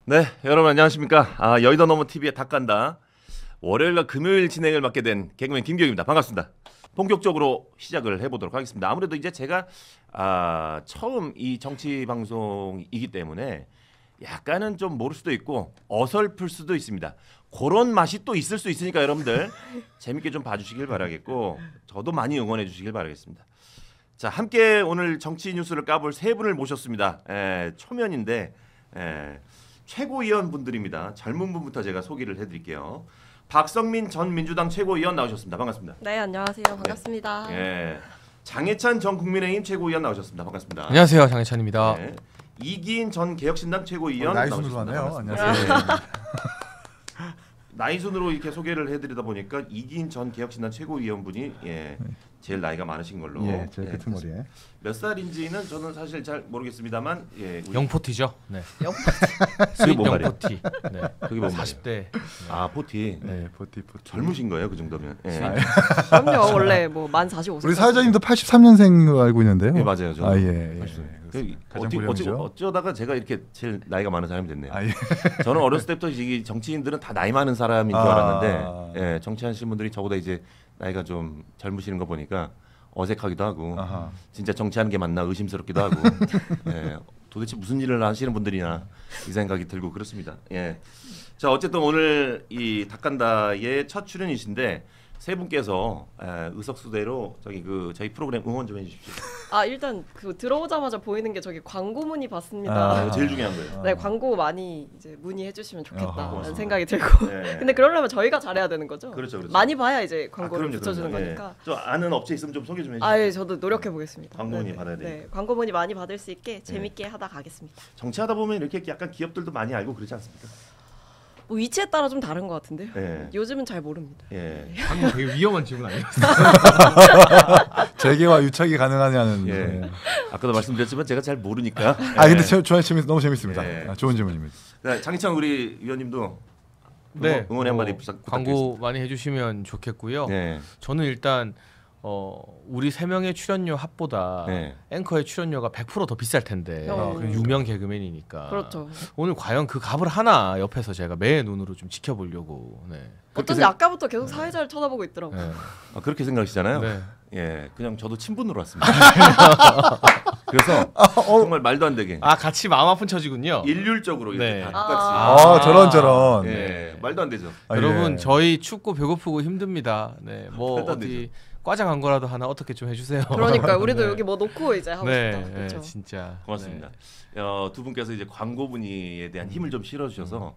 네, 여러분 안녕하십니까? 여의도 너머 TV의 닭간다. 월요일과 금요일 진행을 맡게 된 개그맨 김경입니다. 반갑습니다. 본격적으로 시작을 해보도록 하겠습니다. 아무래도 이제 제가 처음 이 정치 방송이기 때문에 약간은 좀 모를 수도 있고 어설플 수도 있습니다. 그런 맛이 또 있을 수 있으니까 여러분들 재밌게 좀 봐주시길 바라겠고 저도 많이 응원해 주시길 바라겠습니다. 자, 함께 오늘 정치 뉴스를 까볼 세 분을 모셨습니다. 초면인데 최고위원 분들입니다. 젊은 분부터 제가 소개를 해드릴게요. 박성민 전 민주당 최고위원 나오셨습니다. 반갑습니다. 네, 안녕하세요. 반갑습니다. 네. 장해찬 전 국민의힘 최고위원 나오셨습니다. 반갑습니다. 안녕하세요, 장해찬입니다. 네. 이기인 전 개혁신당 최고위원 나이 나오셨습니다. 순으로 하네요. 반갑습니다. 안녕하세요. 나이 순으로 이렇게 소개를 해드리다 보니까 이기인 전 개혁신당 최고위원분이 제일 나이가 많으신 걸로. 제일 끝은 머리에. 몇 살인지는 저는 사실 잘 모르겠습니다만 영포티죠. 네. 그게 뭔 말이에요? 영포티. 네. 그게 뭔 40대. 포티. 네, 포티. 젊으신 거예요, 그 정도면. 그럼요. 원래 뭐 만 45세. 우리 사회자님도 83년생으로 알고 있는데요. 네, 맞아요. 저는. 예. 가장 고령이죠. 어쩌다가 제가 이렇게 제일 나이가 많은 사람이 됐네요. 예. 저는 어렸을 때부터 이 정치인들은 다 나이 많은 사람인 줄 알았는데 정치하시는 분들이 저보다 이제 나이가 좀 젊으시는 거 보니까 어색하기도 하고 진짜 정치하는 게 맞나 의심스럽기도 하고 도대체 무슨 일을 하시는 분들이나 이 생각이 들고 그렇습니다. 자, 어쨌든 오늘 이 닭간다의 첫 출연이신데 세 분께서 의석수대로 저희 프로그램 응원 좀 해주십시오. 일단 그 들어오자마자 보이는 게 저기 광고 문의 봤습니다. 제일 중요한 거예요. 네, 광고 많이 이제 문의해 주시면 좋겠다라는 생각이 들고. 네. 근데 그러려면 저희가 잘해야 되는 거죠. 그렇죠. 많이 봐야 이제 광고를 그럼요. 붙여주는 거니까. 저 아는 업체 있으면 좀 소개 좀 해주세요. 저도 노력해 보겠습니다. 광고 문의 받아야 되니까. 네, 광고 문의 많이 받을 수 있게 재밌게 하다 가겠습니다. 정치하다 보면 이렇게 약간 기업들도 많이 알고 그러지 않습니까? 뭐 위치에 따라 좀 다른 것 같은데요. 네. 요즘은 잘 모릅니다. 방금 되게 위험한 질문 아니었어요? 재계와 유착이 가능하냐는. 아까도 말씀드렸지만 제가 잘 모르니까. 근데 너무 재밌습니다. 좋은 질문입니다. 네, 장희찬 우리 위원님도 응원의 한마디 부탁드리겠습니다. 광고 많이 해주시면 좋겠고요. 네. 저는 일단 우리 세 명의 출연료 합보다 앵커의 출연료가 100% 더 비쌀 텐데 유명 개그맨이니까. 그렇죠. 오늘 과연 그 값을 하나 옆에서 제가 매 눈으로 좀 지켜보려고. 어쩐지 아까부터 계속 사회자를 쳐다보고 있더라고요. 그렇게 생각하시잖아요. 네. 그냥 저도 친분으로 왔습니다. 그래서 정말 말도 안 되게. 같이 마음 아픈 처지군요. 일률적으로 이렇게 다 똑같이. 저런. 말도 안 되죠. 여러분 저희 춥고 배고프고 힘듭니다. 뭐 어디 과자 광고라도 하나 어떻게 좀 해주세요. 그러니까 우리도 여기 뭐 놓고 이제 하고 싶다. 그렇죠. 진짜 고맙습니다. 두 분께서 이제 광고 문의에 대한 힘을 좀 실어주셔서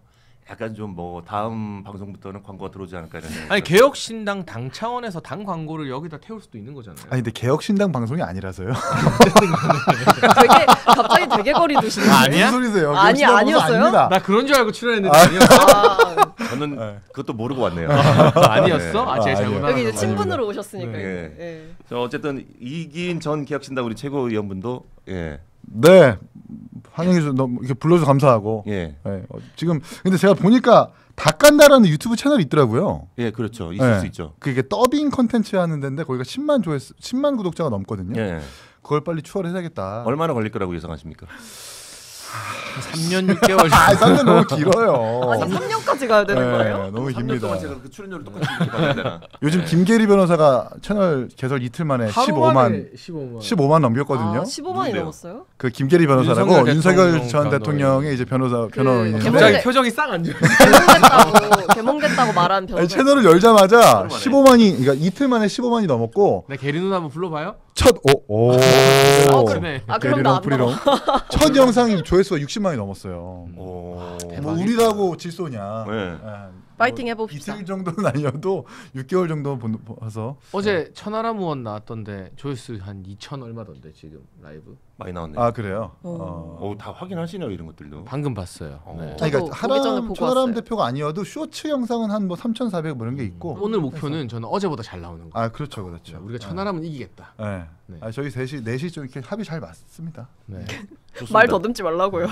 약간 좀 뭐 다음 방송부터는 광고가 들어오지 않을까 이런. 아니 개혁신당 당 차원에서 당 광고를 여기다 태울 수도 있는 거잖아요. 근데 개혁신당 방송이 아니라서요. 갑자기 되게 거리 두시는데. 아니야? 무슨 소리세요? 아니었어요? 나 그런 줄 알고 출연했는데 아니었어? 저는 그것도 모르고 왔네요. 아니었어? 제가 잘못한 여기 이제 친분으로 오셨으니까. 어쨌든 이기인 전 개혁신당 우리 최고위원분도 네. 환영해주셔서 너무 이렇게 불러줘서 감사하고. 지금 근데 제가 보니까 닭간다라는 유튜브 채널이 있더라고요. 그렇죠. 있을 수 있죠. 그게 더빙 컨텐츠 하는 데인데 거기가 10만 구독자가 넘거든요. 그걸 빨리 추월해야겠다. 얼마나 걸릴 거라고 예상하십니까? 3년 6개월. 3년 너무 길어요. 아니 3년까지 가야 되는 거예요? 너무 3년 깁니다. 동안 제가 그 출연료를 똑같이 이렇게 받아야 되나? 요즘 김계리 변호사가 채널 개설 이틀 만에 15만 넘겼거든요. 15만이 넘었어요? 그 김계리 변호사라고 윤석열 전 대통령 대통령의 이제 변호인인데 갑자기 표정이 싹 안 좋아. 개몽됐다고 말한 변호사. 채널을 열자마자 15만이 그러니까 이틀 만에 15만이 넘었고. 네, 계리 누나 한번 불러봐요. 그럼 나 프리롱. 첫 영상이 조회수가 60만이 넘었어요. 뭐 우리라고 질소냐. 파이팅 해봅시다. 이틀 정도는 아니어도 6개월 정도 봐서. 어제 천하람 의원 나왔던데 조회수 한 2천 얼마던데 지금 라이브. 많이 나왔네. 그래요? 다 확인하시네요 이런 것들도. 방금 봤어요. 그러니까 천하람 대표가 아니어도 쇼츠 영상은 한 뭐 3,400 뭐 이런 게 있고. 오늘 목표는 저는 어제보다 잘 나오는 거. 그렇죠. 우리가 천하람은 이기겠다. 저희 넷이 좀 이렇게 합이 잘 맞습니다. 말 더듬지 말라고요.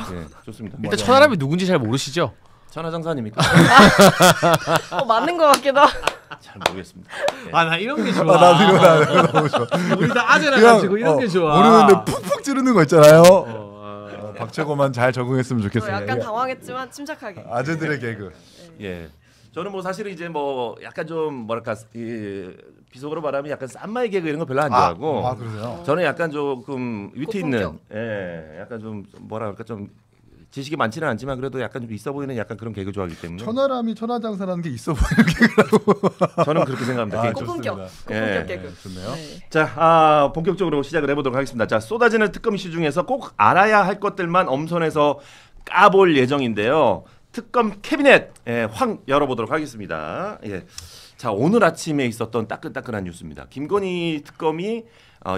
좋습니다. 일단 천하람이 누군지 잘 모르시죠? 천하장사님입니까? 맞는 것 같기도. 잘 모르겠습니다. 나 이런 게 좋아. 나도 이거 너무 좋아. 우리 다 아재라 가지고 이런 게 좋아. 모르는데 푹푹 찌르는 거 있잖아요. 박재고만 잘 적응했으면 저 좋겠어요. 약간 당황했지만 침착하게. 아재들의 개그. 예. 저는 뭐 사실은 이제 뭐 약간 좀 뭐랄까 비속어로 말하면 약간 쌈마이 개그 이런 거 별로 안 좋아하고. 그러세요? 저는 약간 조금 위트 있는, 고품격. 약간 좀 뭐랄까 좀 지식이 많지는 않지만 그래도 약간 좀 있어 보이는 약간 그런 개그 좋아하기 때문에. 천하람이 천하장사라는 게 있어 보이는 개그라고. 저는 그렇게 생각합니다. 개인적으로. 고품격. 좋습니다. 고품격 개그. 좋네요. 네. 자, 본격적으로 시작을 해보도록 하겠습니다. 자, 쏟아지는 특검 이슈 중에서 꼭 알아야 할 것들만 엄선해서 까볼 예정인데요. 특검 캐비넷 확 열어보도록 하겠습니다. 예. 자, 오늘 아침에 있었던 따끈따끈한 뉴스입니다. 김건희 특검이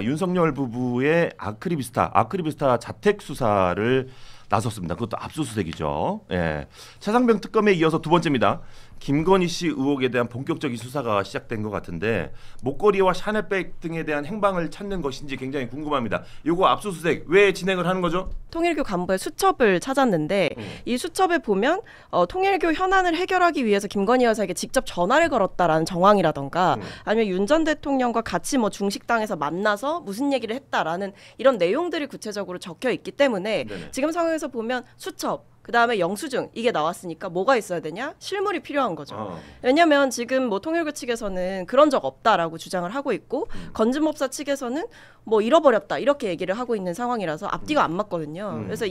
윤석열 부부의 아크리비스타 자택 수사를 나섰습니다. 그것도 압수수색이죠. 예. 최상병 특검에 이어서 두 번째입니다. 김건희 씨 의혹에 대한 본격적인 수사가 시작된 것 같은데 목걸이와 샤넬백 등에 대한 행방을 찾는 것인지 굉장히 궁금합니다. 이거 압수수색 왜 진행을 하는 거죠? 통일교 간부의 수첩을 찾았는데 이 수첩에 보면 통일교 현안을 해결하기 위해서 김건희 여사에게 직접 전화를 걸었다라는 정황이라던가 아니면 윤 전 대통령과 같이 뭐 중식당에서 만나서 무슨 얘기를 했다라는 이런 내용들이 구체적으로 적혀 있기 때문에 네네. 지금 상황에서 보면 수첩 그다음에 영수증 이게 나왔으니까 뭐가 있어야 되냐? 실물이 필요한 거죠. 왜냐하면 지금 뭐 통일교 측에서는 그런 적 없다라고 주장을 하고 있고 건진법사 측에서는 뭐 잃어버렸다 이렇게 얘기를 하고 있는 상황이라서 앞뒤가 안 맞거든요. 그래서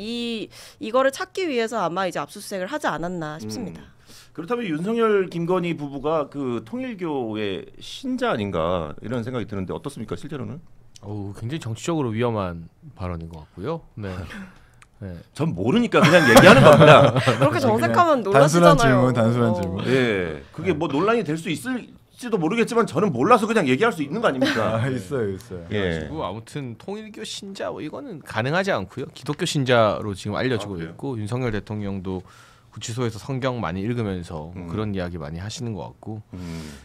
이거를 찾기 위해서 아마 이제 압수수색을 하지 않았나 싶습니다. 그렇다면 윤석열 김건희 부부가 그 통일교의 신자 아닌가 이런 생각이 드는데 어떻습니까 실제로는? 굉장히 정치적으로 위험한 발언인 것 같고요. 네. 네. 전 모르니까 그냥 얘기하는 겁니다. 그렇게 정색하면 놀라시잖아요. 단순한 질문. 예, 그게 뭐 논란이 될 수 있을지도 모르겠지만 저는 몰라서 그냥 얘기할 수 있는 거 아닙니까? 있어요. 예. 그리고 아무튼 통일교 신자 이거는 가능하지 않고요. 기독교 신자로 지금 알려지고 있고 윤석열 대통령도 구치소에서 성경 많이 읽으면서 그런 이야기 많이 하시는 것 같고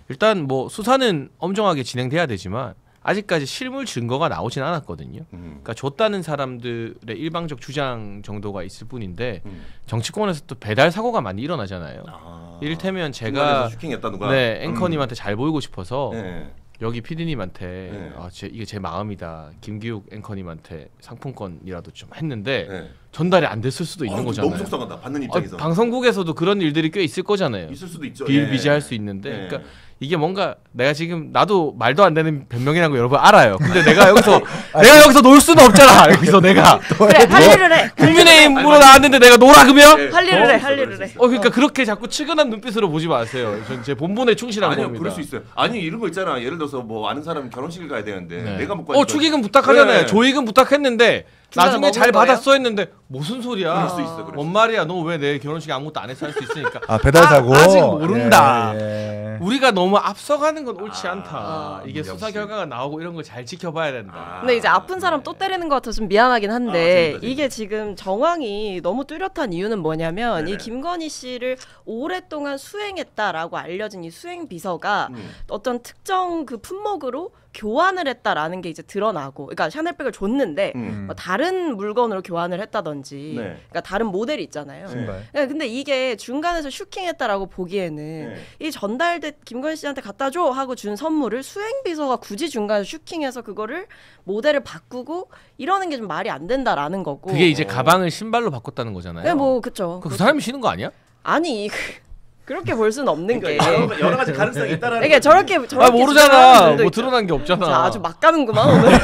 일단 뭐 수사는 엄정하게 진행돼야 되지만 아직까지 실물 증거가 나오진 않았거든요. 그러니까 줬다는 사람들의 일방적 주장 정도가 있을 뿐인데 정치권에서 또 배달 사고가 많이 일어나잖아요. 이를테면 제가 네, 앵커님한테 잘 보이고 싶어서 여기 PD님한테 이게 제 마음이다. 김기욱 앵커님한테 상품권이라도 좀 했는데 전달이 안 됐을 수도 있는 거잖아요. 너무 속상하다. 받는 입장에서. 방송국에서도 그런 일들이 꽤 있을 거잖아요. 있을 수도 있죠. 비일비재할 수 있는데 그러니까 이게 뭔가 내가 지금 나도 말도 안 되는 변명이라는 거 여러분 알아요. 근데 내가 여기서 놀 수는 없잖아. 여기서 내가 그래 할 일을 해. 국민의힘으로 나왔는데 내가 놀아 그러면? 할 일을 해. 그러니까 그렇게 자꾸 측은한 눈빛으로 보지 마세요. 전 제 본분에 충실한 아니요, 겁니다. 그럴 수 있어요. 아니 이런 거 있잖아. 예를 들어서 뭐 아는 사람 결혼식을 가야 되는데 내가 못 가니까. 축의금 부탁하잖아요. 네. 조의금 부탁했는데 나중에 잘 거예요? 받았어 했는데 무슨 소리야? 그럴 수 있어. 뭔 말이야? 너 왜 내 결혼식에 아무것도 안 했어 할 수 있으니까. 배달 사고. 아직 모른다. 예. 우리가 너무 앞서가는 건 옳지 않다. 이게 수사 결과가 나오고 이런 걸 잘 지켜봐야 된다. 근데 이제 아픈 사람 또 때리는 것 같아서 좀 미안하긴 한데 재밌다. 이게 지금 정황이 너무 뚜렷한 이유는 뭐냐면 이 김건희 씨를 오랫동안 수행했다라고 알려진 이 수행 비서가 어떤 특정 그 품목으로 교환을 했다라는 게 이제 드러나고, 그러니까 샤넬백을 줬는데 뭐 다른 물건으로 교환을 했다든지, 그러니까 다른 모델이 있잖아요. 네, 근데 이게 중간에서 슈킹했다라고 보기에는 이 전달된 김건희 씨한테 갖다 줘 하고 준 선물을 수행 비서가 굳이 중간에 슈킹해서 그거를 모델을 바꾸고 이러는 게 좀 말이 안 된다라는 거고. 그게 이제 가방을 신발로 바꿨다는 거잖아요. 네, 뭐 그렇죠. 그 사람이 신은 거 아니야? 아니 그렇게 볼 수는 없는 게. 여러 가지 가능성이 있다라는. 그러니까 저렇게 모르잖아. 뭐 드러난 게 없잖아. 자, 아주 막 가는구만 오늘.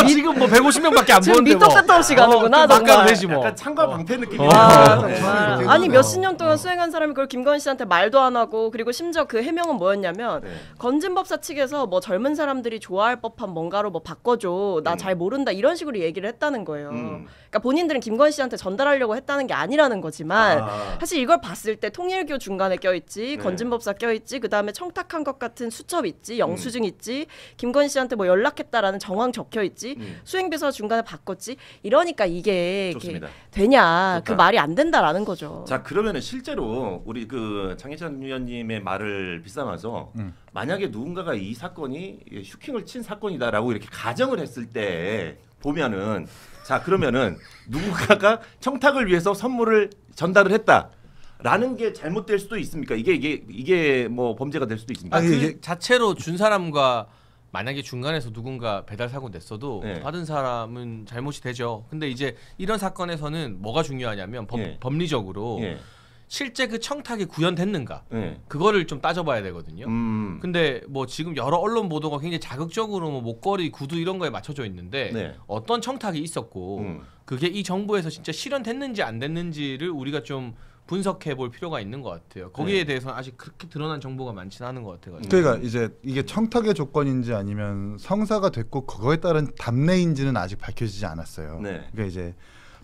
지금 뭐 150명밖에 안 지금 보는데 밑도 끝도 없이 가는구나. 막 가면 되지 뭐. 약간 창과 방패 느낌이. 정말. 아니 몇십 년 동안 수행한 사람이 그걸 김건희 씨한테 말도 안 하고, 그리고 심지어 그 해명은 뭐였냐면 건진법사 측에서 뭐 젊은 사람들이 좋아할 법한 뭔가로 뭐 바꿔줘, 나 잘 모른다 이런 식으로 얘기를 했다는 거예요. 그러니까 본인들은 김건희 씨한테 전달하려고 했다는 게 아니라는 거지만 사실 이걸 봤을 때 통일교 중간에 껴있지, 건진법사 껴있지, 그 다음에 청탁한 것 같은 수첩 있지, 영수증 있지, 김건희 씨한테 뭐 연락했다라는 정황 적혀있지, 수행비서 중간에 바꿨지, 이러니까 이게 되냐. 좋다. 그 말이 안 된다라는 거죠. 자, 그러면은 실제로 우리 그 장혜찬 위원님의 말을 빗삼아서 만약에 누군가가 이 사건이 슈킹을 친 사건이다라고 이렇게 가정을 했을 때 보면은, 자 그러면은 누군가가 청탁을 위해서 선물을 전달을 했다라는 게 잘못될 수도 있습니까? 이게 뭐 범죄가 될 수도 있습니까? 그 자체로 준 사람과 만약에 중간에서 누군가 배달 사고 냈어도 받은 사람은 잘못이 되죠. 근데 이제 이런 사건에서는 뭐가 중요하냐면 법리적으로 실제 그 청탁이 구현됐는가 그거를 좀 따져봐야 되거든요. 근데 뭐 지금 여러 언론 보도가 굉장히 자극적으로 뭐 목걸이, 구두 이런 거에 맞춰져 있는데 어떤 청탁이 있었고 그게 이 정부에서 진짜 실현됐는지 안 됐는지를 우리가 좀 분석해 볼 필요가 있는 것 같아요. 거기에 대해서는 아직 그렇게 드러난 정보가 많지는 않은 것 같아요. 그러니까 이제 이게 청탁의 조건인지 아니면 성사가 됐고 그거에 따른 답례인지는 아직 밝혀지지 않았어요. 그러니까 이제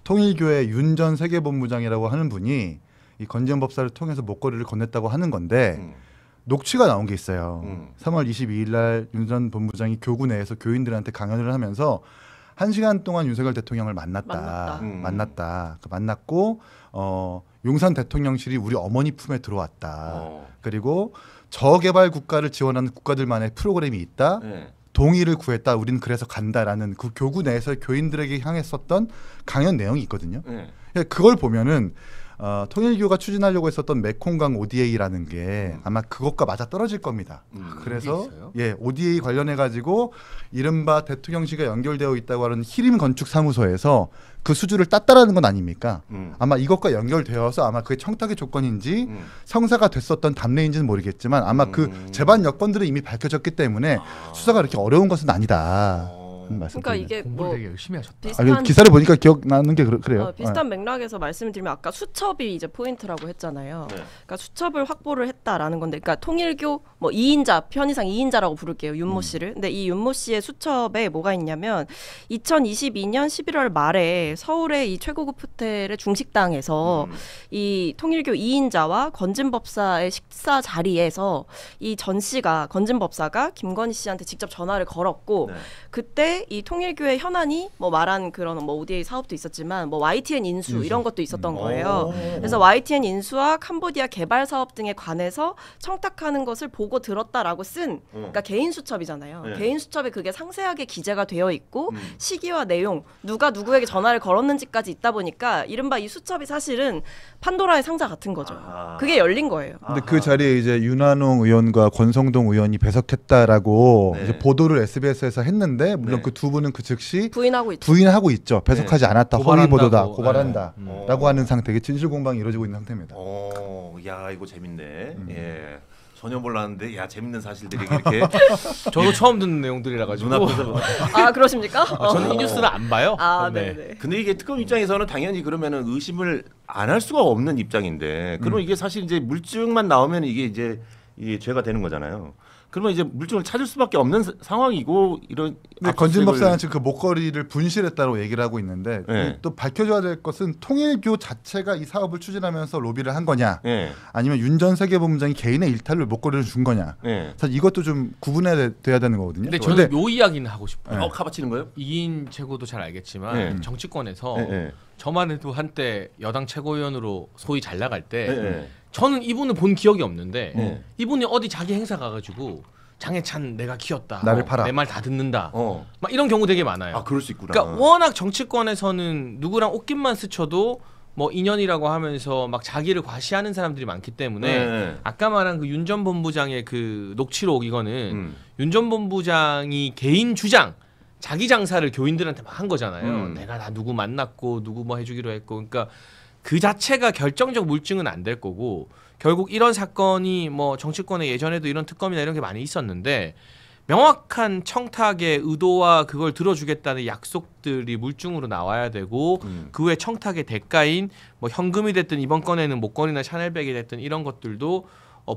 통일교회 윤 전 세계본부장이라고 하는 분이 이 건지현 법사를 통해서 목걸이를 건넸다고 하는 건데 녹취가 나온 게 있어요. 3월 22일 날 윤 전 본부장이 교구 내에서 교인들한테 강연을 하면서 1시간 동안 윤석열 대통령을 만났다. 만났고 용산 대통령실이 우리 어머니 품에 들어왔다. 그리고 저개발 국가를 지원하는 국가들만의 프로그램이 있다. 동의를 구했다. 우리는 그래서 간다라는 그 교구 내에서 교인들에게 향했었던 강연 내용이 있거든요. 그걸 보면은 통일교가 추진하려고 했었던 메콩강 ODA라는 게 아마 그것과 맞아 떨어질 겁니다. 그래서 ODA 관련해 가지고 이른바 대통령실과 연결되어 있다고 하는 히림 건축사무소에서 그 수주를 땄다라는 건 아닙니까? 아마 이것과 연결되어서 아마 그게 청탁의 조건인지 성사가 됐었던 답례인지는 모르겠지만 아마 그 재반 여건들은 이미 밝혀졌기 때문에 수사가 그렇게 어려운 것은 아니다. 그러니까 이게 공부를 되게 열심히 하셨다. 비슷한 기사를 보니까 기억나는 게 그래요. 비슷한 맥락에서 말씀드리면 아까 수첩이 이제 포인트라고 했잖아요. 그러니까 수첩을 확보를 했다라는 건데, 그러니까 통일교 뭐 2인자 편의상 2인자라고 부를게요. 윤모 씨를. 근데 이 윤모 씨의 수첩에 뭐가 있냐면 2022년 11월 말에 서울의 이 최고급 호텔의 중식당에서 이 통일교 2인자와 건진법사의 식사 자리에서 이 전 씨가 건진법사가 김건희 씨한테 직접 전화를 걸었고 그때 이 통일교회 현안이 뭐 말한 그런 뭐 ODA 사업도 있었지만 뭐 YTN 인수 이런 것도 있었던 거예요. 그래서 YTN 인수와 캄보디아 개발 사업 등에 관해서 청탁하는 것을 보고 들었다라고 쓴 그러니까 개인 수첩이잖아요. 개인 수첩에 그게 상세하게 기재가 되어 있고 시기와 내용, 누가 누구에게 전화를 걸었는지까지 있다 보니까 이른바 이 수첩이 사실은 판도라의 상자 같은 거죠. 그게 열린 거예요. 근데 그 자리에 이제 윤한홍 의원과 권성동 의원이 배석했다라고 이제 보도를 SBS에서 했는데 물론 그 두 분은 그 즉시 부인하고 있죠. 배석하지 않았다. 허위 보도다. 고발한다라고 하는 상태에 진실 공방이 이루어지고 있는 상태입니다. 야 이거 재밌네. 예. 전혀 몰랐는데 야 재밌는 사실들이 이렇게 저도 처음 듣는 내용들이라 가지고 눈앞에서 아 그러십니까? 저는 이 뉴스를 안 봐요. 네네. 근데 이게 특검 입장에서는 당연히 그러면은 의심을 안 할 수가 없는 입장인데 그러면 이게 사실 이제 물증만 나오면 이게 죄가 되는 거잖아요. 그러면 이제 물증을 찾을 수밖에 없는 상황이고 이런. 근데 건진 법사는 지금 그 목걸이를 분실했다고 얘기를 하고 있는데 또 밝혀져야 될 것은 통일교 자체가 이 사업을 추진하면서 로비를 한 거냐, 아니면 윤 전 세계본부장이 개인의 일탈로 목걸이를 준 거냐. 사실 이것도 좀 구분해야 되는 거거든요. 근데 저는 요 이야기는 하고 싶어요. 카바치는 거요? 2인 최고도 잘 알겠지만 정치권에서 저만 해도 한때 여당 최고위원으로 소위 잘 나갈 때. 저는 이분을 본 기억이 없는데 이분이 어디 자기 행사 가가지고 장해찬 내가 키웠다. 나를 팔아. 내 말 다 듣는다. 막 이런 경우 되게 많아요. 아 그럴 수 있구나. 그러니까 워낙 정치권에서는 누구랑 옷깃만 스쳐도 뭐 인연이라고 하면서 막 자기를 과시하는 사람들이 많기 때문에 아까 말한 그 윤 전 본부장의 그 녹취록 이거는 윤 전 본부장이 개인 주장 자기 장사를 교인들한테 막 한 거잖아요. 내가 다 누구 만났고 누구 뭐 해주기로 했고 그러니까 그 자체가 결정적 물증은 안 될 거고 결국 이런 사건이 뭐 정치권에 예전에도 이런 특검이나 이런 게 많이 있었는데 명확한 청탁의 의도와 그걸 들어주겠다는 약속들이 물증으로 나와야 되고 그 후에 청탁의 대가인 뭐 현금이 됐든 이번 건에는 목걸이나 샤넬백이 됐든 이런 것들도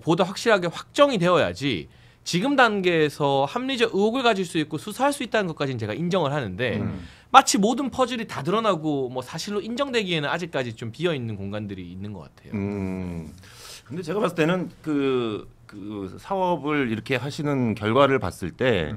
보다 확실하게 확정이 되어야지 지금 단계에서 합리적 의혹을 가질 수 있고 수사할 수 있다는 것까지는 제가 인정을 하는데 마치 모든 퍼즐이 다 드러나고 뭐 사실로 인정되기에는 아직까지 좀 비어 있는 공간들이 있는 것 같아요. 근데 제가 봤을 때는 그 사업을 이렇게 하시는 결과를 봤을 때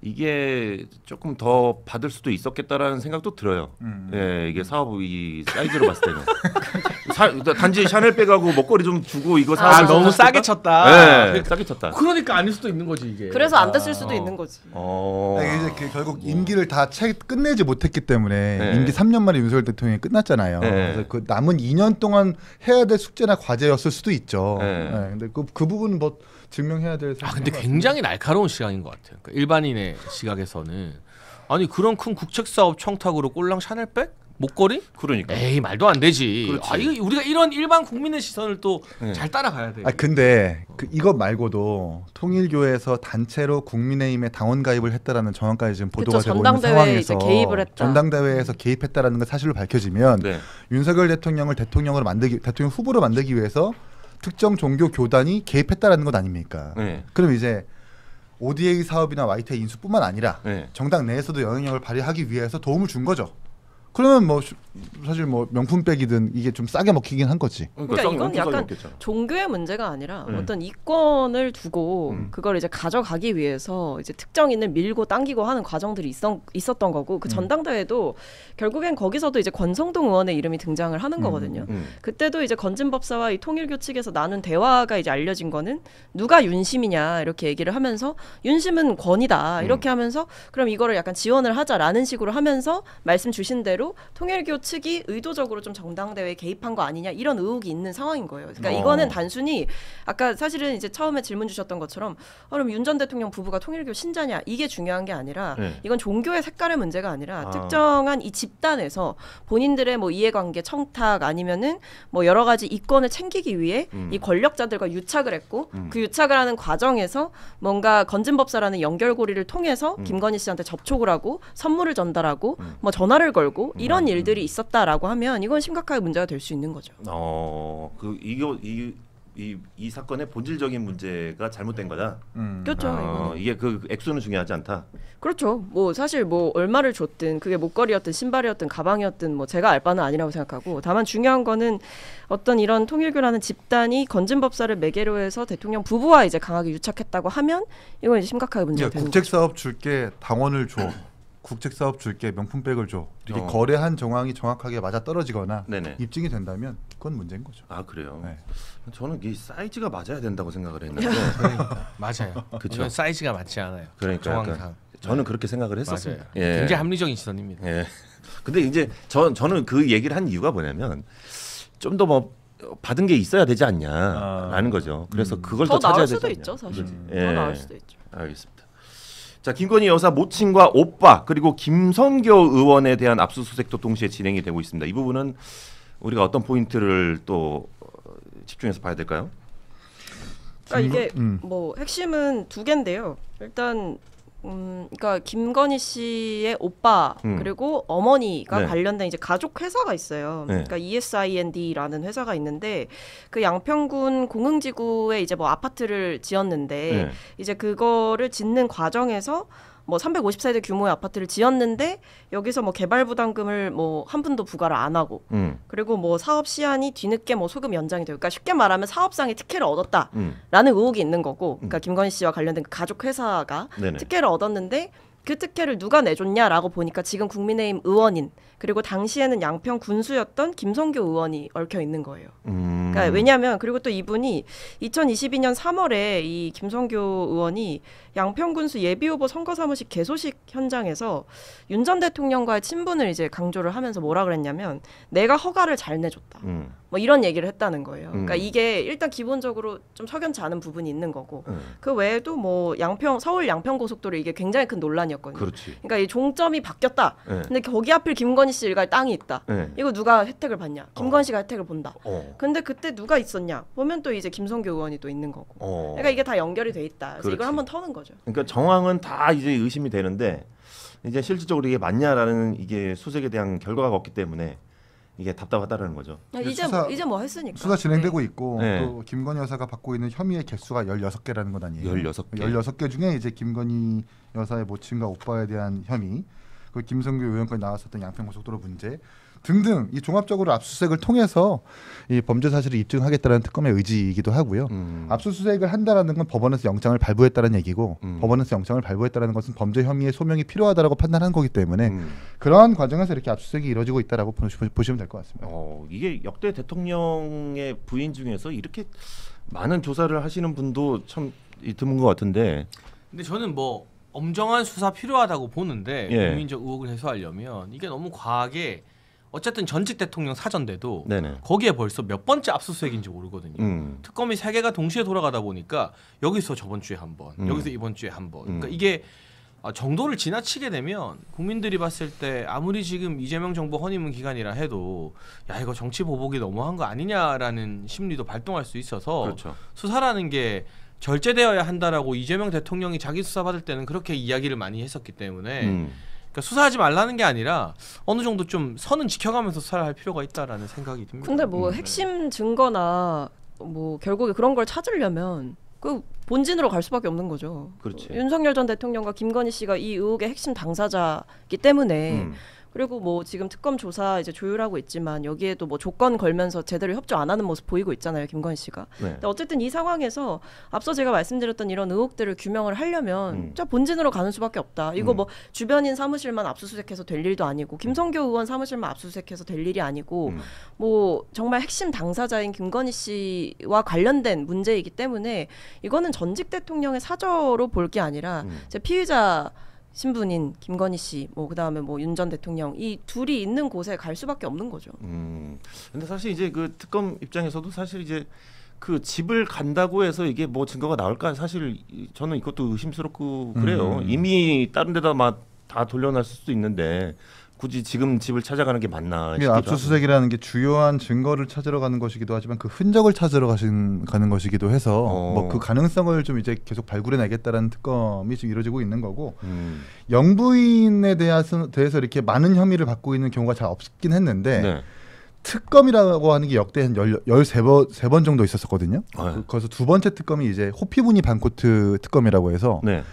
이게 조금 더 받을 수도 있었겠다라는 생각도 들어요. 예, 이게 사업이 사이즈로 봤을 때는 단지 샤넬백하고 목걸이 좀 주고 이거 너무 싸게 쳤다. 네, 싸게 쳤다. 그러니까 아닐 수도 있는 거지 이게. 그래서 안 됐을 수도 있는 거지. 이제 결국 임기를 다 끝내지 못했기 때문에 임기 3년 만에 윤석열 대통령이 끝났잖아요. 그래서 그 남은 2년 동안 해야 될 숙제나 과제였을 수도 있죠. 근데 그 부분은 뭐 증명해야 될. 근데 굉장히 날카로운 시각인 것 같아요. 그러니까 일반인의 시각에서는 아니 그런 큰 국책 사업 청탁으로 꼴랑 샤넬백? 목걸이? 그러니까. 에이 말도 안 되지. 그렇지. 이거 우리가 이런 일반 국민의 시선을 또 잘 따라가야 돼. 근데 이것 말고도 통일교에서 단체로 국민의힘에 당원 가입을 했다라는 정황까지 지금 보도가 되고 있는 상황에서 개입을 했다. 전당대회에서 개입했다라는 거 사실로 밝혀지면 윤석열 대통령을 대통령 후보로 만들기 위해서 특정 종교 교단이 개입했다라는 것 아닙니까? 그럼 이제 ODA 사업이나 YTI 인수뿐만 아니라 정당 내에서도 영향력을 발휘하기 위해서 도움을 준 거죠. 그러면 뭐 사실 뭐 명품백이든 이게 좀 싸게 먹히긴 한 거지. 그러니까 이건 약간 종교의 문제가 아니라 어떤 이권을 두고 그걸 이제 가져가기 위해서 이제 특정인을 밀고 당기고 하는 과정들이 있었던 거고 그 전당대회도 결국엔 거기서도 이제 권성동 의원의 이름이 등장을 하는 거거든요. 그때도 이제 건진법사와 이 통일교 측에서 나눈 대화가 이제 알려진 거는 누가 윤심이냐 이렇게 얘기를 하면서 윤심은 권이다 이렇게 하면서 그럼 이거를 약간 지원을 하자라는 식으로 하면서 말씀 주신 대로 통일교 측이 의도적으로 좀 정당대회에 개입한 거 아니냐 이런 의혹이 있는 상황인 거예요. 그러니까 이거는 단순히 아까 사실은 이제 처음에 질문 주셨던 것처럼 그럼 윤 전 대통령 부부가 통일교 신자냐 이게 중요한 게 아니라 이건 종교의 색깔의 문제가 아니라 특정한 이 집단에서 본인들의 뭐 이해관계 청탁 아니면은 뭐 여러 가지 이권을 챙기기 위해 이 권력자들과 유착을 했고 그 유착을 하는 과정에서 뭔가 건진법사라는 연결고리를 통해서 김건희 씨한테 접촉을 하고 선물을 전달하고 뭐 전화를 걸고 이런 일들이 있었다라고 하면 이건 심각하게 문제가 될 수 있는 거죠. 이 사건의 본질적인 문제가 잘못된 거다. 그렇죠. 이게 그 액수는 중요하지 않다. 그렇죠. 뭐 사실 뭐 얼마를 줬든 그게 목걸이였든 신발이었든 가방이었든 뭐 제가 알 바는 아니라고 생각하고 다만 중요한 거는 어떤 이런 통일교라는 집단이 건진법사를 매개로 해서 대통령 부부와 이제 강하게 유착했다고 하면 이건 이제 심각하게 문제가 되는 국책 거죠. 사업 줄게 당원을 줘. 국책 사업 줄게 명품백을 줘. 이렇게 거래한 정황이 정확하게 맞아 떨어지거나 입증이 된다면 그건 문제인 거죠. 그래요. 저는 이 사이즈가 맞아야 된다고 생각을 했는데 맞아요. 그렇죠. 사이즈가 맞지 않아요. 그러니까 정황상. 저는 그렇게 생각을 했었어요. 굉장히 합리적인 시선입니다. 근데 이제 저는 그 얘기를 한 이유가 뭐냐면 좀 더 뭐 받은 게 있어야 되지 않냐라는 거죠. 그래서 그걸 더 찾아야 되지 않냐. 더 나을 수도 있죠, 사실. 더 나을 수도 있죠. 알겠습니다. 자, 김건희 여사 모친과 오빠 그리고 김성교 의원에 대한 압수수색도 동시에 진행이 되고 있습니다. 이 부분은 우리가 어떤 포인트를 또 집중해서 봐야 될까요? 그러니까 이게 뭐 핵심은 두 개인데요. 일단 그러니까 김건희 씨의 오빠 그리고 어머니가 관련된 이제 가족 회사가 있어요. 그러니까 ESIND라는 회사가 있는데 그 양평군 공흥지구에 이제 뭐 아파트를 지었는데 이제 그거를 짓는 과정에서 뭐 350세대 규모의 아파트를 지었는데 여기서 뭐 개발 부담금을 뭐 한 푼도 부과를 안 하고 그리고 뭐 사업 시한이 뒤늦게 뭐 소급 연장이 되고 그러니까 쉽게 말하면 사업상의 특혜를 얻었다라는 의혹이 있는 거고 그러니까 김건희 씨와 관련된 그 가족 회사가 특혜를 얻었는데 그 특혜를 누가 내줬냐라고 보니까 지금 국민의힘 의원인 그리고 당시에는 양평 군수였던 김성교 의원이 얽혀 있는 거예요. 그러니까 왜냐하면 그리고 또 이분이 2022년 3월에 이 김성교 의원이 양평 군수 예비후보 선거사무실 개소식 현장에서 윤 전 대통령과의 친분을 이제 강조를 하면서 뭐라 그랬냐면 내가 허가를 잘 내줬다. 뭐 이런 얘기를 했다는 거예요. 그러니까 이게 일단 기본적으로 좀 석연치 않은 부분이 있는 거고 그 외에도 뭐 서울 양평 고속도로 이게 굉장히 큰 논란이었거든요. 그렇지. 그러니까 이 종점이 바뀌었다. 근데 거기 하필 김건희 씨 일가의 땅이 있다. 이거 누가 혜택을 받냐? 김건희 씨가 혜택을 본다. 근데 그때 누가 있었냐? 보면 또 이제 김성교 의원이 또 있는 거고. 그러니까 이게 다 연결이 돼 있다. 그래서 이걸 한번 터는 거죠. 그러니까 정황은 다 이제 의심이 되는데 이제 실질적으로 이게 맞냐라는 이게 수색에 대한 결과가 없기 때문에 이게 답답하다라는 거죠. 이제 뭐 했으니까. 수사 진행되고 있고 또 김건희 여사가 받고 있는 혐의의 개수가 16개라는 것 아니에요. 16개. 16개 중에 이제 김건희 여사의 모친과 오빠에 대한 혐의, 그 김성교 의원까지 나왔었던 양평고속도로 문제 등등 이 종합적으로 압수수색을 통해서 이 범죄 사실을 입증하겠다는 특검의 의지이기도 하고요. 압수수색을 한다라는 건 법원에서 영장을 발부했다는 얘기고 법원에서 영장을 발부했다는 것은 범죄 혐의의 소명이 필요하다라고 판단한 거기 때문에 그러한 과정에서 이렇게 압수수색이 이루어지고 있다라고 보시면 될 것 같습니다. 이게 역대 대통령의 부인 중에서 이렇게 많은 조사를 하시는 분도 참 드문 것 같은데. 근데 저는 뭐 엄정한 수사 필요하다고 보는데 국민적 의혹을 해소하려면 이게 너무 과하게 어쨌든 전직 대통령 사전대도 네네. 거기에 벌써 몇 번째 압수수색인지 모르거든요. 특검이 3개가 동시에 돌아가다 보니까 여기서 저번 주에 한 번, 여기서 이번 주에 한 번. 그러니까 이게 정도를 지나치게 되면 국민들이 봤을 때 아무리 지금 이재명 정부 허니문 기간이라 해도 야 이거 정치 보복이 너무한 거 아니냐라는 심리도 발동할 수 있어서 그렇죠. 수사라는 게 절제되어야 한다라고 이재명 대통령이 자기 수사 받을 때는 그렇게 이야기를 많이 했었기 때문에 그러니까 수사하지 말라는 게 아니라 어느 정도 좀 선은 지켜가면서 수사를 할 필요가 있다라는 생각이 듭니다. 근데 뭐 핵심 증거나 뭐 결국에 그런 걸 찾으려면 그 본진으로 갈 수밖에 없는 거죠. 그렇지. 윤석열 전 대통령과 김건희 씨가 이 의혹의 핵심 당사자이기 때문에 그리고 뭐 지금 특검 조사 이제 조율하고 있지만 여기에도 뭐 조건 걸면서 제대로 협조 안 하는 모습 보이고 있잖아요, 김건희 씨가. 네. 근데 어쨌든 이 상황에서 앞서 제가 말씀드렸던 이런 의혹들을 규명을 하려면 진짜 본진으로 가는 수밖에 없다. 이거 뭐 주변인 사무실만 압수수색해서 될 일도 아니고 김성교 의원 사무실만 압수수색해서 될 일이 아니고 뭐 정말 핵심 당사자인 김건희 씨와 관련된 문제이기 때문에 이거는 전직 대통령의 사저로 볼 게 아니라 제 피의자 신분인 김건희 씨, 뭐 그다음에 뭐 윤 전 대통령 이 둘이 있는 곳에 갈 수밖에 없는 거죠. 근데 사실 이제 그 특검 입장에서도 사실 이제 그 집을 간다고 해서 이게 뭐 증거가 나올까 사실 저는 이것도 의심스럽고 그래요. 이미 다른 데다 막 다 돌려놨을 수도 있는데 굳이 지금 집을 찾아가는 게 맞나? 압수수색이라는 게 주요한 증거를 찾으러 가는 것이기도 하지만 그 흔적을 찾으러 가는 것이기도 해서 뭐 그 가능성을 좀 이제 계속 발굴해내겠다라는 특검이 지금 이루어지고 있는 거고 영부인에 대해서 이렇게 많은 혐의를 받고 있는 경우가 잘 없긴 했는데 네. 특검이라고 하는 게 역대 한 13번 정도 있었거든요. 거기서 두 번째 특검이 이제 호피무늬 반코트 특검이라고 해서 네.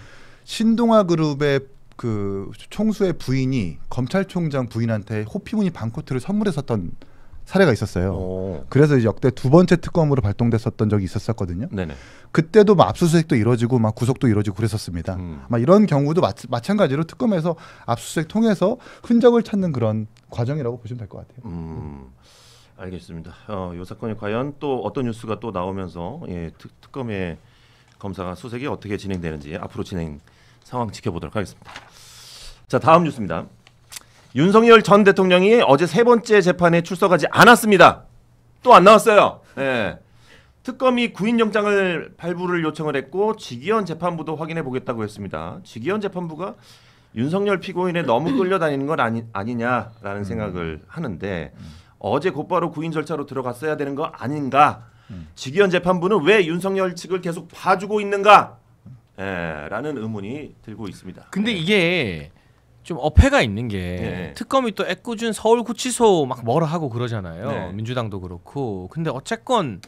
신동아 그룹의 그 총수의 부인이 검찰총장 부인한테 호피무늬 반코트를 선물했었던 사례가 있었어요. 그래서 이제 역대 두 번째 특검으로 발동됐었던 적이 있었거든요. 네네. 그때도 막 압수수색도 이루어지고 막 구속도 이루어지고 그랬었습니다. 막 이런 경우도 마찬가지로 특검에서 압수수색 통해서 흔적을 찾는 그런 과정이라고 보시면 될 것 같아요. 알겠습니다. 이 사건이 과연 또 어떤 뉴스가 또 나오면서 특검의 검사가 수색이 어떻게 진행되는지 앞으로 진행 상황 지켜보도록 하겠습니다. 자, 다음 뉴스입니다. 윤석열 전 대통령이 어제 세 번째 재판에 출석하지 않았습니다. 또 안 나왔어요. 네. 특검이 구인영장을 발부를 요청을 했고 지기현 재판부도 확인해 보겠다고 했습니다. 지기현 재판부가 윤석열 피고인에 너무 끌려다니는 건 아니냐라는 생각을 하는데 어제 곧바로 구인 절차로 들어갔어야 되는 거 아닌가? 지기현 재판부는 왜 윤석열 측을 계속 봐주고 있는가? 라는 의문이 들고 있습니다. 근데 이게 좀 어폐가 있는 게 특검이 또 애꿎은 서울구치소 막 뭐라 하고 그러잖아요. 민주당도 그렇고. 근데 어쨌건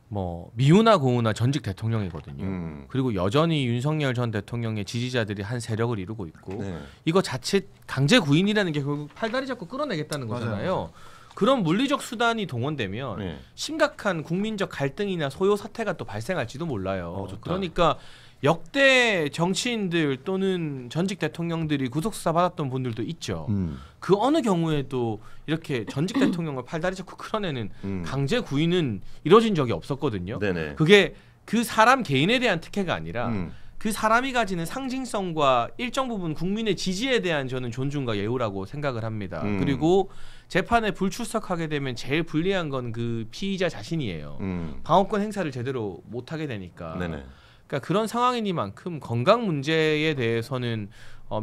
뭐 미우나 고우나 전직 대통령이거든요. 그리고 여전히 윤석열 전 대통령의 지지자들이 한 세력을 이루고 있고 이거 자칫 강제 구인이라는 게 결국 팔다리 잡고 끌어내겠다는 거잖아요. 맞아요. 그런 물리적 수단이 동원되면 심각한 국민적 갈등이나 소요 사태가 또 발생할지도 몰라요. 그러니까 역대 정치인들 또는 전직 대통령들이 구속수사 받았던 분들도 있죠. 그 어느 경우에도 이렇게 전직 대통령을 팔다리 잡고 끌어내는 강제 구인은 이뤄진 적이 없었거든요. 네네. 그게 그 사람 개인에 대한 특혜가 아니라 그 사람이 가지는 상징성과 일정 부분 국민의 지지에 대한 저는 존중과 예우라고 생각을 합니다. 그리고 재판에 불출석하게 되면 제일 불리한 건 그 피의자 자신이에요. 방어권 행사를 제대로 못하게 되니까. 네네. 그러니까 그런 상황이니만큼 건강 문제에 대해서는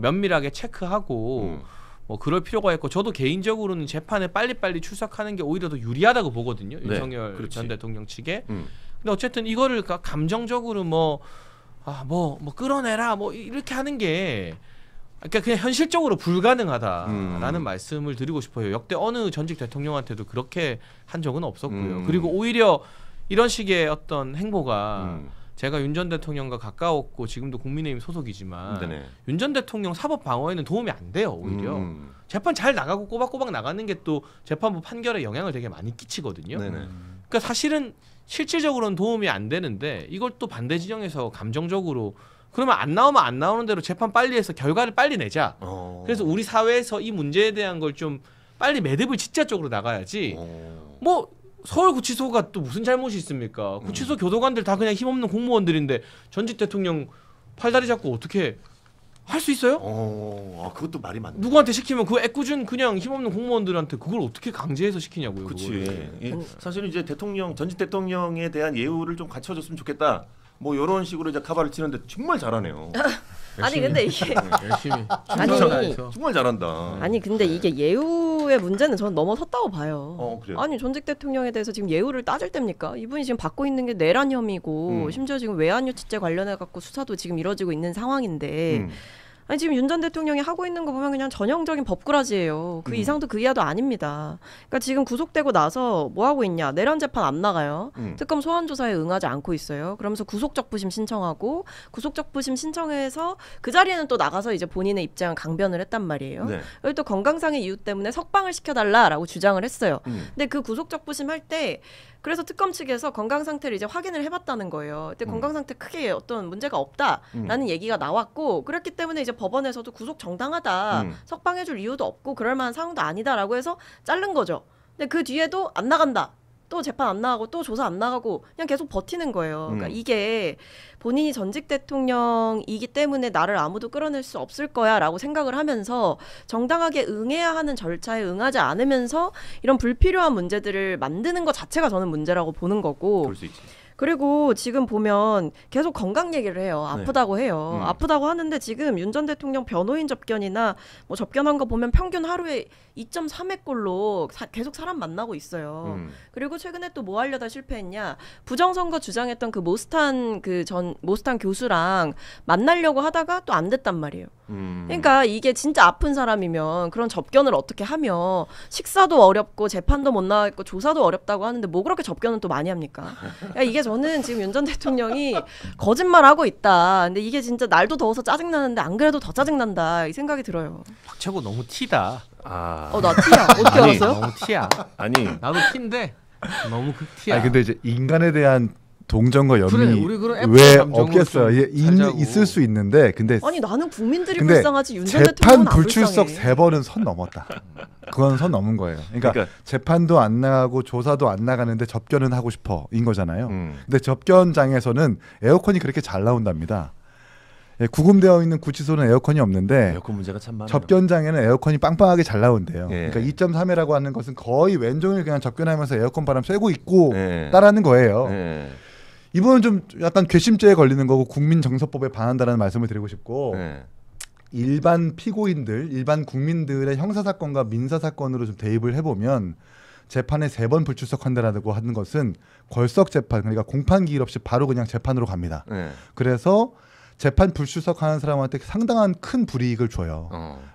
면밀하게 체크하고 뭐 그럴 필요가 있고 저도 개인적으로는 재판에 빨리빨리 출석하는 게 오히려 더 유리하다고 보거든요. 윤석열 전 대통령 측에. 근데 어쨌든 이거를 감정적으로 뭐 끌어내라 뭐 이렇게 하는 게 그러니까 그냥 현실적으로 불가능하다라는 말씀을 드리고 싶어요. 역대 어느 전직 대통령한테도 그렇게 한 적은 없었고요. 그리고 오히려 이런 식의 어떤 행보가 제가 윤 전 대통령과 가까웠고 지금도 국민의힘 소속이지만 윤 전 대통령 사법 방어에는 도움이 안 돼요. 오히려 재판 잘 나가고 꼬박꼬박 나가는 게 또 재판부 판결에 영향을 되게 많이 끼치거든요. 그러니까 사실은 실질적으로는 도움이 안 되는데 이걸 또 반대 진영에서 감정적으로 그러면 안 나오면 안 나오는 대로 재판 빨리 해서 결과를 빨리 내자. 그래서 우리 사회에서 이 문제에 대한 걸 좀 빨리 매듭을 짓자 쪽으로 나가야지. 뭐 서울구치소가 또 무슨 잘못이 있습니까? 구치소 교도관들 다 그냥 힘없는 공무원들인데 전직 대통령 팔다리 잡고 어떻게 할 수 있어요? 그것도 말이 맞네. 누구한테 시키면 그 애꿎은 그냥 힘없는 공무원들한테 그걸 어떻게 강제해서 시키냐고요. 그렇지. 사실 이제 전직 대통령에 대한 예우를 좀 갖춰줬으면 좋겠다. 뭐 이런 식으로 이제 카바를 치는데 정말 잘하네요. 아니 근데 이게 열심히 정말 잘한다. 아니 근데 이게 예우의 문제는 저는 넘어섰다고 봐요. 그래요? 아니 전직 대통령에 대해서 지금 예우를 따질 때입니까? 이분이 지금 받고 있는 게 내란 혐의고 심지어 지금 외환유치죄 관련해 갖고 수사도 지금 이뤄지고 있는 상황인데 아니 지금 윤 전 대통령이 하고 있는 거 보면 그냥 전형적인 법꾸라지예요. 그 이상도 그 이하도 아닙니다. 그러니까 지금 구속되고 나서 뭐 하고 있냐? 내란 재판 안 나가요. 특검 소환 조사에 응하지 않고 있어요. 그러면서 구속적부심 신청하고 구속적부심 신청해서 그 자리에는 또 나가서 이제 본인의 입장을 강변을 했단 말이에요. 네. 그리고 또 건강상의 이유 때문에 석방을 시켜달라라고 주장을 했어요. 근데 그 구속적부심 할 때 그래서 특검 측에서 건강 상태를 이제 확인을 해봤다는 거예요. 근데 건강 상태 크게 어떤 문제가 없다라는 얘기가 나왔고 그렇기 때문에 이제 법원에서도 구속 정당하다, 석방해줄 이유도 없고 그럴 만한 상황도 아니다라고 해서 자른 거죠. 근데 그 뒤에도 안 나간다. 또 재판 안 나가고 또 조사 안 나가고 그냥 계속 버티는 거예요. 그러니까 이게 본인이 전직 대통령이기 때문에 나를 아무도 끌어낼 수 없을 거야라고 생각을 하면서 정당하게 응해야 하는 절차에 응하지 않으면서 이런 불필요한 문제들을 만드는 것 자체가 저는 문제라고 보는 거고. 그럴 수 있지. 그리고 지금 보면 계속 건강 얘기를 해요. 아프다고 해요. 아프다고 하는데 지금 윤 전 대통령 변호인 접견이나 뭐 접견한 거 보면 평균 하루에 2.3회꼴로 계속 사람 만나고 있어요. 그리고 최근에 또 뭐 하려다 실패했냐? 부정선거 주장했던 그 모스탄 모스탄 교수랑 만나려고 하다가 또 안 됐단 말이에요. 그러니까 이게 진짜 아픈 사람이면 그런 접견을 어떻게 하며 식사도 어렵고 재판도 못 나왔고 조사도 어렵다고 하는데 뭐 그렇게 접견은 또 많이 합니까? 그러니까 이게 저는 지금 윤 전 대통령이 거짓말하고 있다. 근데 이게 진짜 날도 더워서 짜증나는데 안 그래도 더 짜증난다. 이 생각이 들어요. 박채고 너무 티다. 나 티야. 어떻게 알았어요? 너무 티야. 아니 나도 티인데 너무 그 티야. 아니 근데 이제 인간에 대한 동정과 연민이 우리 그런 왜 감정으로 없겠어요? 살자고. 있을 수 있는데 근데 아니 나는 국민들이 근데 불쌍하지 윤 전 재판 대통령은 안 불출석 불쌍해. 3번은 선 넘었다. 그건 선 넘은 거예요. 그러니까 재판도 안 나가고 조사도 안 나가는데 접견은 하고 싶어인 거잖아요. 근데 접견장에서는 에어컨이 그렇게 잘 나온답니다. 예, 구금되어 있는 구치소는 에어컨이 없는데 에어컨 문제가 참 많아요. 접견장에는 에어컨이 빵빵하게 잘 나온대요. 예. 그러니까 2.3회라고 하는 것은 거의 왼종일 그냥 접견하면서 에어컨 바람 쐬고 있고 예. 따라는 거예요. 예. 이분은 좀 약간 괘씸죄에 걸리는 거고 국민정서법에 반한다는 말씀을 드리고 싶고 예. 일반 피고인들, 일반 국민들의 형사사건과 민사사건으로 좀 대입을 해보면 재판에 3번 불출석한다라고 하는 것은 걸석 재판, 그러니까 공판 기일 없이 바로 그냥 재판으로 갑니다. 예. 그래서 재판 불출석하는 사람한테 상당한 큰 불이익을 줘요.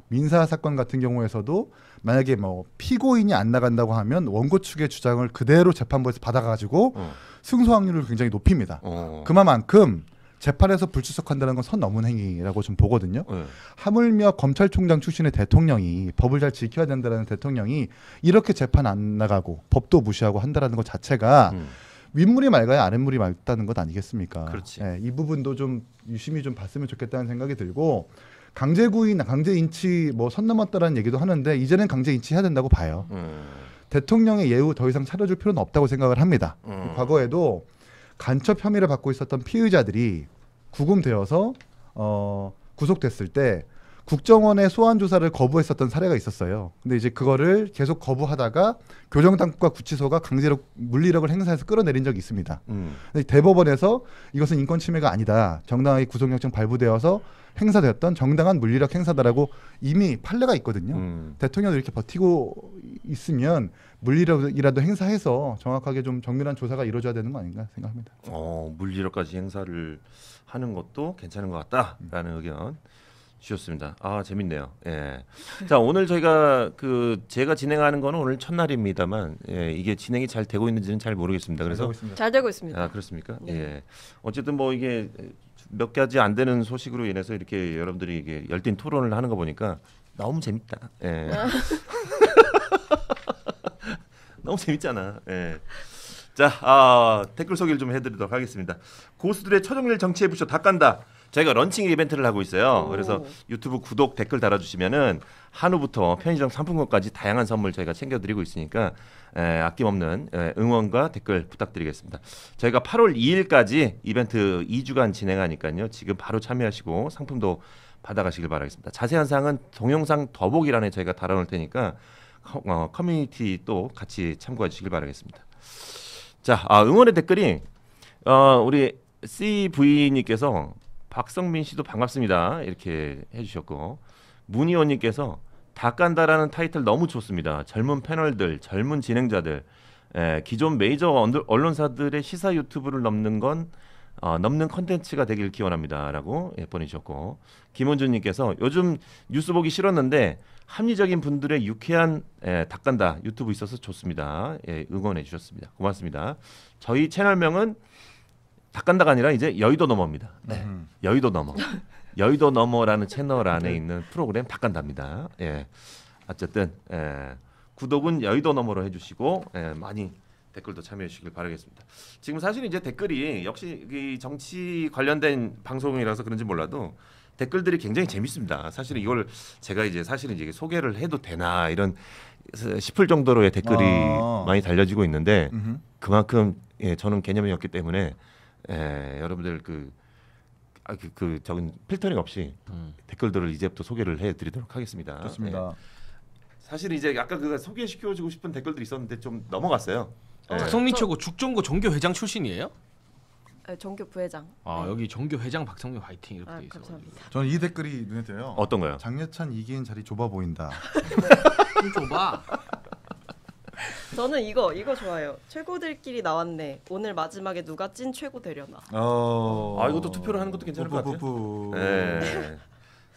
민사사건 같은 경우에서도 만약에 뭐 피고인이 안 나간다고 하면 원고 측의 주장을 그대로 재판부에서 받아가지고 승소 확률을 굉장히 높입니다. 그만큼 재판에서 불출석한다는 건 선 넘은 행위라고 좀 보거든요. 하물며 검찰총장 출신의 대통령이 법을 잘 지켜야 된다는 대통령이 이렇게 재판 안 나가고 법도 무시하고 한다라는 것 자체가 윗물이 맑아야 아랫물이 맑다는 것 아니겠습니까? 그렇지. 예, 이 부분도 좀 유심히 좀 봤으면 좋겠다는 생각이 들고 강제 구인, 강제 인치 뭐 선 넘었다라는 얘기도 하는데 이제는 강제 인치해야 된다고 봐요. 대통령의 예우 더 이상 차려줄 필요는 없다고 생각을 합니다. 과거에도 간첩 혐의를 받고 있었던 피의자들이 구금되어서 구속됐을 때 국정원의 소환 조사를 거부했었던 사례가 있었어요. 근데 이제 그거를 계속 거부하다가 교정당국과 구치소가 강제로 물리력을 행사해서 끌어내린 적이 있습니다. 근데 대법원에서 이것은 인권 침해가 아니다. 정당하게 구속영장 발부되어서 행사되었던 정당한 물리력 행사다라고 이미 판례가 있거든요. 대통령이 이렇게 버티고 있으면 물리력이라도 행사해서 정확하게 좀 정밀한 조사가 이루어져야 되는 거 아닌가 생각합니다. 물리력까지 행사를 하는 것도 괜찮은 것 같다라는 의견 주셨습니다. 재밌네요. 예. 자, 오늘 저희가 제가 진행하는 거는 오늘 첫날입니다만 이게 진행이 잘 되고 있는지는 잘 모르겠습니다. 그래서 잘 되고 있습니다. 그렇습니까? 네. 예. 어쨌든 뭐 이게 몇 가지 안 되는 소식으로 인해서 이렇게 여러분들이 이게 열띤 토론을 하는 거 보니까 너무 재밌다. 예. 너무 재밌잖아. 예. 자, 댓글 소개를 좀 해드리도록 하겠습니다. 고수들의 초정밀 정치의 부쇼 다 깐다. 저희가 런칭 이벤트를 하고 있어요. 그래서 유튜브 구독 댓글 달아주시면은 한우부터 편의점 상품권까지 다양한 선물 저희가 챙겨드리고 있으니까 아낌없는 응원과 댓글 부탁드리겠습니다. 저희가 8월 2일까지 이벤트 2주간 진행하니까요. 지금 바로 참여하시고 상품도 받아가시길 바라겠습니다. 자세한 사항은 동영상 더보기란에 저희가 달아놓을 테니까 커뮤니티 또 같이 참고해 주시길 바라겠습니다. 자, 응원의 댓글이 우리 CV님께서 박성민 씨도 반갑습니다 이렇게 해주셨고, 문희원님께서 다 깐다라는 타이틀 너무 좋습니다. 젊은 패널들, 젊은 진행자들, 기존 메이저 언론사들의 시사 유튜브를 넘는 컨텐츠가 되길 기원합니다라고 보내주셨고, 김원준님께서 요즘 뉴스 보기 싫었는데 합리적인 분들의 유쾌한 닭간다 유튜브 있어서 좋습니다. 응원해 주셨습니다. 고맙습니다. 저희 채널명은 닭간다가 아니라 이제 여의도 너머입니다. 네. 여의도 너머. 여의도 너머라는 채널 안에 있는 프로그램 닭간다입니다. 어쨌든 구독은 여의도 너머로 해주시고 많이 댓글도 참여해 주시길 바라겠습니다. 지금 사실 이제 댓글이 역시 이 정치 관련된 방송이라서 그런지 몰라도 댓글들이 굉장히 재밌습니다. 사실은 이걸 제가 이제 사실은 이제 소개를 해도 되나 이런 싶을 정도로의 댓글이 많이 달려지고 있는데 그만큼 저는 개념이 없기 때문에 여러분들 적은 필터링 없이 댓글들을 이제부터 소개를 해드리도록 하겠습니다. 좋습니다. 사실 이제 아까 그 소개시켜주고 싶은 댓글들이 있었는데 좀 넘어갔어요. 박성민 최고 죽전고 정교 회장 출신이에요? 정교 부회장. 여기 정교 회장 박성민 화이팅 이렇게 돼 있어요. 감사합니다. 저는 이 댓글이 눈에 띄어요. 어떤 거요? 장례찬 이기인 자리 좁아 보인다. 좀 좁아. 저는 이거 좋아요. 최고들끼리 나왔네. 오늘 마지막에 누가 찐 최고 되려나. 이것도 투표를 하는 것도 괜찮을 것 같아요.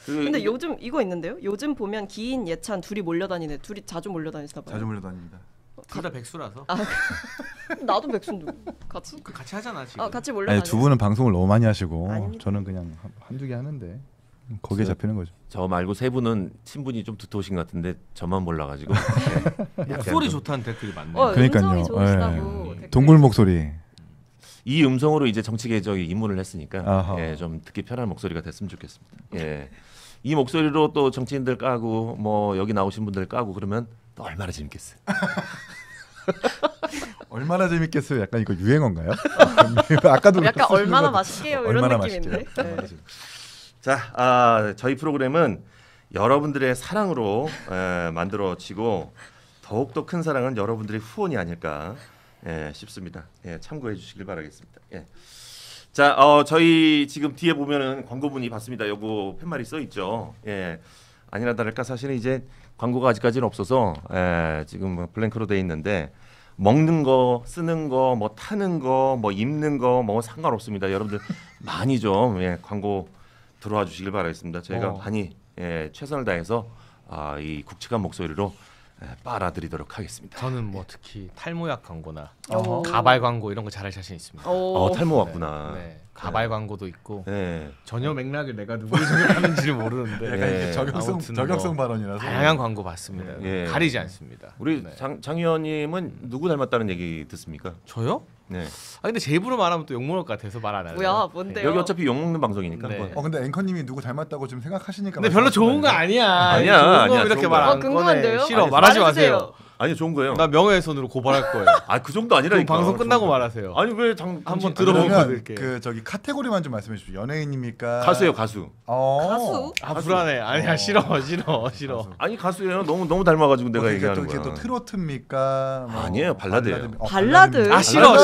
근데 요즘 이거 있는데요. 요즘 보면 기인 예찬 둘이 몰려다니네. 둘이 자주 몰려다니시나 봐요. 자주 몰려다닙니다. 둘 다 백수라서. 나도 백수인데 같이. 같이 하잖아 지금. 같이 몰려다니. 두 분은 방송을 너무 많이 하시고 아닙니다. 저는 그냥 한두 개 하는데 거기에 잡히는 거죠. 저 말고 세 분은 친분이 좀 두터우신 것 같은데 저만 몰라가지고 목소리 좋다는 댓글이 많네. 그러니까요. 음성이 좋으시다고. 동굴 목소리. 이 음성으로 이제 정치계적에 입문을 했으니까 아하. 좀 듣기 편한 목소리가 됐으면 좋겠습니다. 이 목소리로 또 정치인들 까고 뭐 여기 나오신 분들 까고 그러면 또 얼마나 재밌겠어요. 얼마나 재밌겠어요. 약간 이거 유행어인가요? 아까도 약간 얼마나 맛있게요 이런 얼마나 느낌인데. 자, 저희 프로그램은 여러분들의 사랑으로 만들어지고 더욱더 큰 사랑은 여러분들의 후원이 아닐까 싶습니다. 참고해 주시길 바라겠습니다. 자, 저희 지금 뒤에 보면은 광고문이 봤습니다. 요거 팻말이 써 있죠. 아니나 다를까 사실은 이제 광고가 아직까지는 없어서 지금 블랭크로 돼 있는데 먹는 거, 쓰는 거, 뭐 타는 거, 뭐 입는 거, 뭐 상관없습니다. 여러분들 많이 좀 광고 들어와 주시길 바라겠습니다. 저희가 많이 최선을 다해서 이 굵직한 목소리로 빨아들이도록 하겠습니다. 저는 뭐 특히 탈모약 광고나 오. 가발 광고 이런 거 잘할 자신 있습니다. 탈모 왔구나. 네. 가발 광고도 있고 네. 전혀 맥락을 내가 누구를 저격하는지를 모르는데 약간 이게 저격성 발언이라서 다양한 광고 봤습니다. 가리지 않습니다. 우리 장 의원님은 누구 닮았다는 얘기 듣습니까? 저요? 네. 근데 제 입으로 말하면 또 욕먹을 것 같아서 말 안 할래요. 뭐야 뭔데요? 여기 어차피 욕 먹는 방송이니까. 네. 한번. 근데 앵커님이 누구 닮았다고 지금 생각하시니까. 근데 별로 좋은 거 아니야. 아니야, 좋은 거 아니야, 이렇게 좋은 말 거야. 안 궁금한데요? 꺼내. 싫어. 아니, 말하지 말해주세요. 마세요. 아니 좋은 거예요. 나 명예훼손으로 고발할 거예요. 그 정도 아니라니까. 방송 끝나고 말하세요. 아니 왜 한번 들어보고 그러면 드릴게요. 그 저기 카테고리만 좀 말씀해 주십시오. 연예인입니까? 가수예요, 가수. 가수? 불안해. 아니야 싫어. 아니 가수예요. 너무 닮아가지고 내가 얘기하는 거야. 또 트로트입니까? 뭐 아니에요, 발라드예요. 발라드? 아 싫어.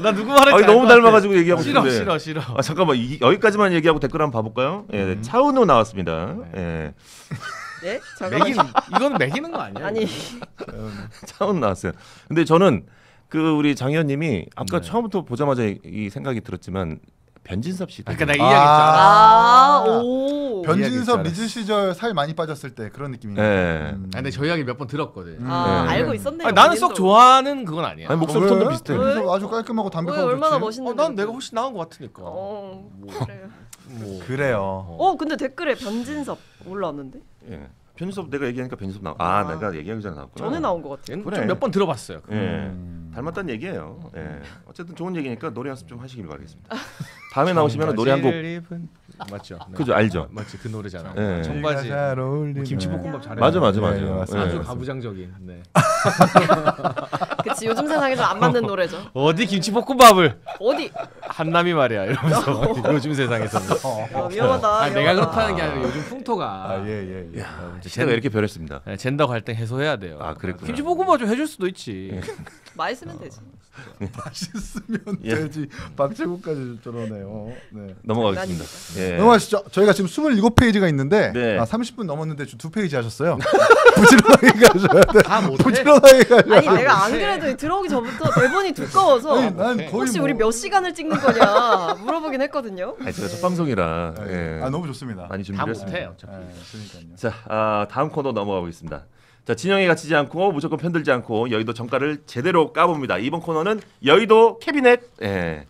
나 누구 말할지 아니 너무 닮아가지고 얘기하고 싫어. 싶은데. 잠깐만 여기까지만 얘기하고 댓글 한번 봐볼까요? 차은우 나왔습니다. 네? 잠깐만. 이거는 매기는 거 아니야? 아니 차은우 나왔어요. 근데 저는 우리 장 의원님이 아까 처음부터 보자마자 이 생각이 들었지만 변진섭 씨. 그러니까 나 이 이야기했잖아. 오. 변진섭 리즈 시절 살 많이 빠졌을 때 그런 느낌이에요. 근데 저 이야기 몇 번 들었거든. 알고 있었네요. 나는 썩 좋아하는 그건 아니야. 아니 목소리 톤도 비슷해. 변진섭 아주 깔끔하고 담백하고 얼마나 좋지. 멋있는데. 난 내가 훨씬 나은 것 같으니까. 그래요. 그래요. 근데 댓글에 변진섭 올라왔는데. 변진섭 내가 얘기하니까 변진섭 나와. 내가 얘기하기 전에 나왔구나. 전에 나온 것 같아요. 그래. 몇 번 들어봤어요. 닮았다는 얘기예요. 어쨌든 좋은 얘기니까 노래 연습 좀 하시길 바라겠습니다. 다음에 나오시면 노래 한 곡. 맞죠. 네. 그죠, 알죠. 맞지, 그 노래잖아. 네. 청바지. 잘 어울리는. 김치볶음밥 잘해. 맞아. 네, 맞습니다. 아주 가부장적인. 네. 그치 요즘 세상에서 안 맞는 노래죠. 어디 김치볶음밥을 어디? 한남이 말이야 이러면서 요즘 세상에서는. 위험하다. 내가 그렇다는 게 아니라 요즘 풍토가. 예. 시대가 이렇게 변했습니다. 네, 젠더 갈등 해소해야 돼요. 아, 그랬구나. 김치볶음밥 좀 해줄 수도 있지. 많이 쓰면 되지. 맛있으면 예. 되지. 박재국까지 저러네요. 네. 넘어가겠습니다. 예. 넘어가시죠. 저희가 지금 27페이지가 있는데 네. 30분 넘었는데 2페이지 하셨어요. 부지런하게 가셔야 돼. 다 못해. 부지런하게 가셔야 아니 돼. 내가 안 그래도 들어오기 전부터 대본이 두꺼워서 아니, 난 거의 혹시 뭐- 우리 몇 시간을 찍는 거냐 물어보긴 했거든요. 아니, 제가 첫 방송이라 네. 예. 너무 좋습니다. 많이 다 준비를 못해 했습니다. 어차피. 그러니까요. 자, 다음 코너 넘어가 보겠습니다. 자, 진영에 갇히지 않고 무조건 편들지 않고 여의도 정가를 제대로 까봅니다. 이번 코너는 여의도 캐비넷. 예.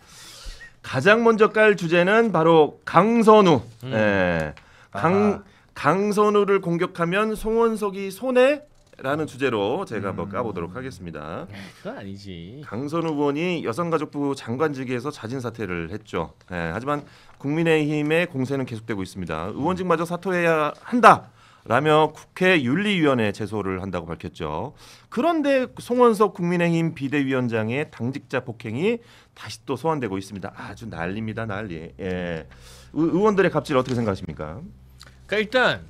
가장 먼저 깔 주제는 바로 강선우. 예. 강선우를 공격하면 송원석이 손해라는 주제로 제가 한번 까보도록 하겠습니다. 그건 아니지. 강선우 의원이 여성가족부 장관직에서 자진 사퇴를 했죠. 예, 하지만 국민의힘의 공세는 계속되고 있습니다. 의원직마저 사퇴해야 한다라며 국회 윤리위원회 제소를 한다고 밝혔죠. 그런데 송원석 국민의힘 비대위원장의 당직자 폭행이 다시 또 소환되고 있습니다. 아주 난리입니다, 난리. 예. 의원들의 갑질 어떻게 생각하십니까? 그러니까 일단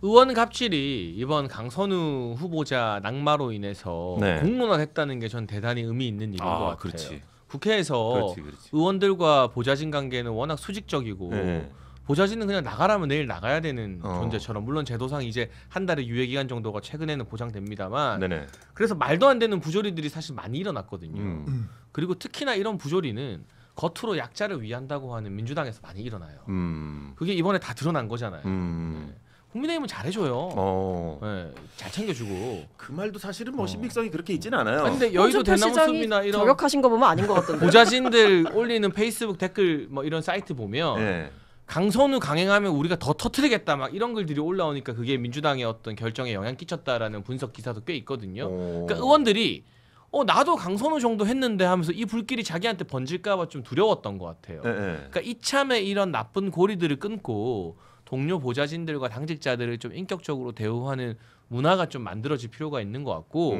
의원 갑질이 이번 강선우 후보자 낙마로 인해서 네. 공론화했다는 게 전 대단히 의미 있는 일인 것 같아요. 그렇지. 국회에서 그렇지. 의원들과 보좌진 관계는 워낙 수직적이고 네. 보좌진은 그냥 나가라면 내일 나가야 되는 어. 존재처럼 물론 제도상 이제 한 달의 유예 기간 정도가 최근에는 보장됩니다만 네네. 그래서 말도 안 되는 부조리들이 사실 많이 일어났거든요. 음. 그리고 특히나 이런 부조리는 겉으로 약자를 위한다고 하는 민주당에서 많이 일어나요. 그게 이번에 다 드러난 거잖아요. 네. 국민의힘은 잘해줘요. 네, 잘 챙겨주고. 그 말도 사실은 뭐 신빙성이 그렇게 있지는 않아요. 아니, 근데 여의도 홍준표 시장이 대나무숲이나 이런 저격하신 거 보면 아닌 것 같던데. 보좌진들 올리는 페이스북 댓글 뭐 이런 사이트 보면 네. 강선우 강행하면 우리가 더 터트리겠다 막 이런 글들이 올라오니까 그게 민주당의 어떤 결정에 영향 끼쳤다라는 분석 기사도 꽤 있거든요. 그러니까 의원들이 나도 강선우 정도 했는데 하면서 이 불길이 자기한테 번질까봐 좀 두려웠던 것 같아요. 네. 그러니까 이참에 이런 나쁜 고리들을 끊고 동료 보좌진들과 당직자들을 좀 인격적으로 대우하는 문화가 좀 만들어질 필요가 있는 것 같고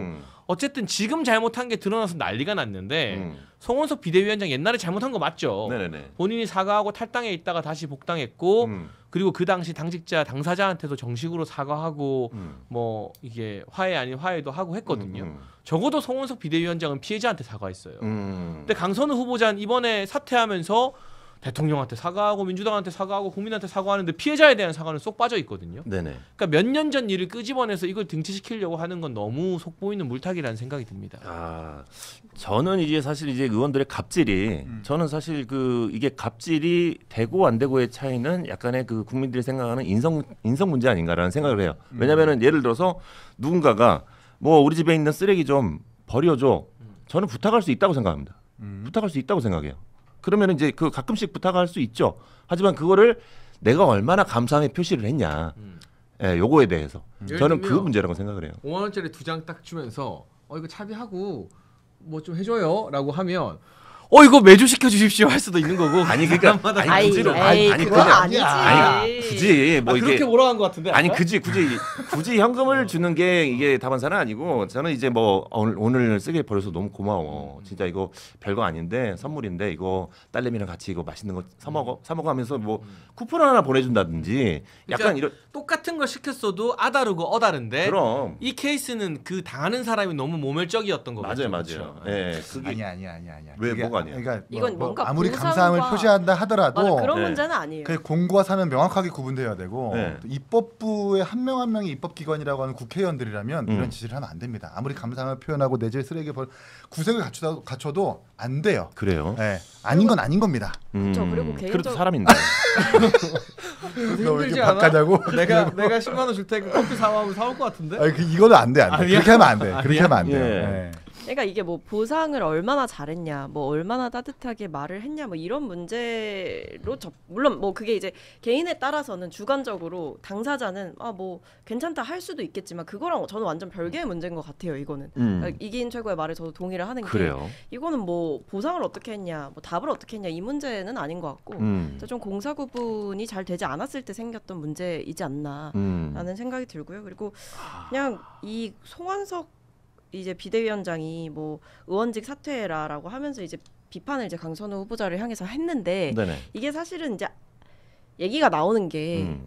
어쨌든 지금 잘못한 게 드러나서 난리가 났는데 송원석 비대위원장 옛날에 잘못한 거 맞죠? 네네네. 본인이 사과하고 탈당해 있다가 다시 복당했고 그리고 그 당시 당직자 당사자한테도 정식으로 사과하고 뭐 이게 화해 아닌 화해도 하고 했거든요. 적어도 송원석 비대위원장은 피해자한테 사과했어요. 근데 강선우 후보자는 이번에 사퇴하면서 대통령한테 사과하고 민주당한테 사과하고 국민한테 사과하는데 피해자에 대한 사과는 쏙 빠져 있거든요. 네네. 그러니까 몇 년 전 일을 끄집어내서 이걸 등치시키려고 하는 건 너무 속보이는 물타기라는 생각이 듭니다. 저는 이제 사실 이제 의원들의 갑질이 저는 사실 이게 갑질이 되고 안 되고의 차이는 약간의 그 국민들이 생각하는 인성 문제 아닌가라는 생각을 해요. 왜냐하면은 예를 들어서 누군가가 뭐 우리 집에 있는 쓰레기 좀 버려줘. 저는 부탁할 수 있다고 생각합니다. 부탁할 수 있다고 생각해요. 그러면 이제 가끔씩 부탁할 수 있죠. 하지만 그거를 내가 얼마나 감사함의 표시를 했냐. 예, 요거에 대해서 저는 그 문제라고 생각을 해요. 5만 원짜리 2장 딱 주면서 이거 차비하고 뭐 좀 해줘요라고 하면 이거 매주 시켜주십시오 할 수도 있는 거고. 아니 그러니까 굳이로 그건 아니지. 아니 굳이 뭐 이게 그렇게 몰아간 것 같은데. 아니 굳이 현금을 주는 게 이게 답안사는 아니고 저는 이제 뭐 오늘 쓰게 버려서 너무 고마워. 진짜 이거 별거 아닌데 선물인데 이거 딸내미랑 같이 이거 맛있는 거 사 먹어 하면서 뭐 쿠폰 하나 보내준다든지 약간 그러니까 이런 똑같은 걸 시켰어도 아다르고 어다른데. 그럼 이 케이스는 그 당하는 사람이 너무 모멸적이었던 거죠. 맞아요. 예, 그게 아니야. 왜 그게 뭐가 아니야? 그러니까 이건 뭔가 아무리 보상과- 감사함을 표시한다 하더라도 맞아, 그런 네. 문제는 아니에요. 그 공과 사는 명확하게 구분되어야 되고 네. 또 입법부의 한 명 한 명이 입법기관이라고 하는 국회의원들이라면 이런 지시를 하면 안 됩니다. 아무리 감사함을 표현하고 내재 쓰레기 구색을 갖춰도 안 돼요. 그래요. 네. 아닌 건 아닌 겁니다. 그렇죠. 그리고 그래도 개인적 사람인데. 너 왜 이렇게 바꿔자고? 내가 10만 원 줄 테니까 커피 사와면 사올 것 같은데. 아니, 이거는 안 돼. 아니야? 그렇게 하면 안 돼. 그렇게 아니야? 하면 안 돼요. 예. 네. 그러니까 이게 뭐 보상을 얼마나 잘했냐, 뭐 얼마나 따뜻하게 말을 했냐, 뭐 이런 문제로 물론 뭐 그게 이제 개인에 따라서는 주관적으로 당사자는 뭐 괜찮다 할 수도 있겠지만 그거랑 저는 완전 별개의 문제인 것 같아요. 이거는 그러니까 이긴 최고의 말에 저도 동의를 하는 그래요. 게 이거는 뭐 보상을 어떻게 했냐, 뭐 답을 어떻게 했냐 이 문제는 아닌 것 같고 좀 공사 구분이 잘 되지 않았을 때 생겼던 문제이지 않나라는 생각이 들고요. 그리고 그냥 이 송원석 이제 비대위원장이 뭐 의원직 사퇴라라고 하면서 이제 비판을 이제 강선우 후보자를 향해서 했는데 네네. 이게 사실은 이제 얘기가 나오는 게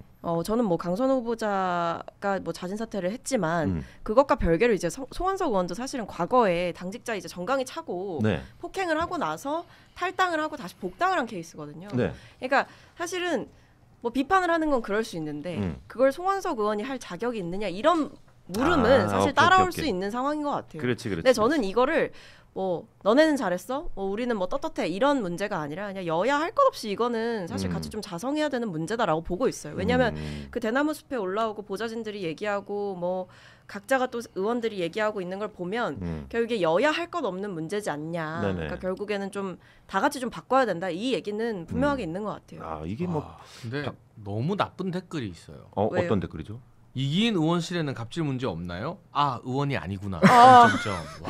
저는 뭐 강선우 후보자가 뭐 자진 사퇴를 했지만 그것과 별개로 이제 송원석 의원도 사실은 과거에 당직자 이제 정강이 차고 네. 폭행을 하고 나서 탈당을 하고 다시 복당을 한 케이스거든요. 네. 그러니까 사실은 뭐 비판을 하는 건 그럴 수 있는데 그걸 송원석 의원이 할 자격이 있느냐 이런 물음은 사실 오케이, 따라올 오케이. 수 있는 상황인 것 같아요. 그렇지. 근데 저는 이거를 뭐 너네는 잘했어, 뭐 우리는 뭐 떳떳해 이런 문제가 아니라 그냥 여야 할 것 없이 이거는 사실 같이 좀 자성해야 되는 문제다라고 보고 있어요. 왜냐하면 그 대나무 숲에 올라오고 보좌진들이 얘기하고 뭐 각자가 또 의원들이 얘기하고 있는 걸 보면 결국에 여야 할 것 없는 문제지 않냐. 그러니까 결국에는 좀 다 같이 좀 바꿔야 된다. 이 얘기는 분명하게 있는 것 같아요. 이게 뭐 근데 너무 나쁜 댓글이 있어요. 왜요? 어떤 댓글이죠? 이기인 의원실에는 갑질 문제 없나요? 의원이 아니구나.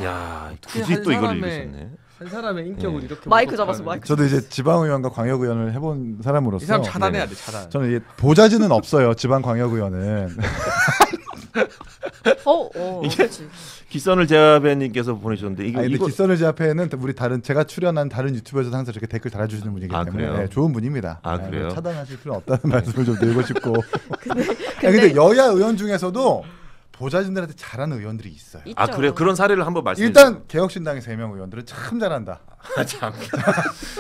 야, 굳이 또 이걸 읽으셨네. 한 사람의 인격을 이렇게 마이크 잡았어, 마이크. 저도 이제 지방의원과 광역의원을 해본 사람으로서 이 사람 차단해야 돼, 차단. 저는 이게 보좌진은 없어요. 지방 광역의원은. 이게 기선을 제압해님께서 보내주셨는데 이게 근데 기선을 제압해는 우리 제가 출연한 다른 유튜브에서도 항상 저렇게 댓글 달아주시는 분이기 때문에 네, 좋은 분입니다. 그래요? 차단하실 필요 없다는 말씀을 좀 드리고 싶고. 근데 여야 의원 중에서도 보좌진들한테 잘하는 의원들이 있어요. 있죠. 그래요? 그런 사례를 한번 말씀해 일단 개혁신당의 3명 의원들은 참 잘한다. 참.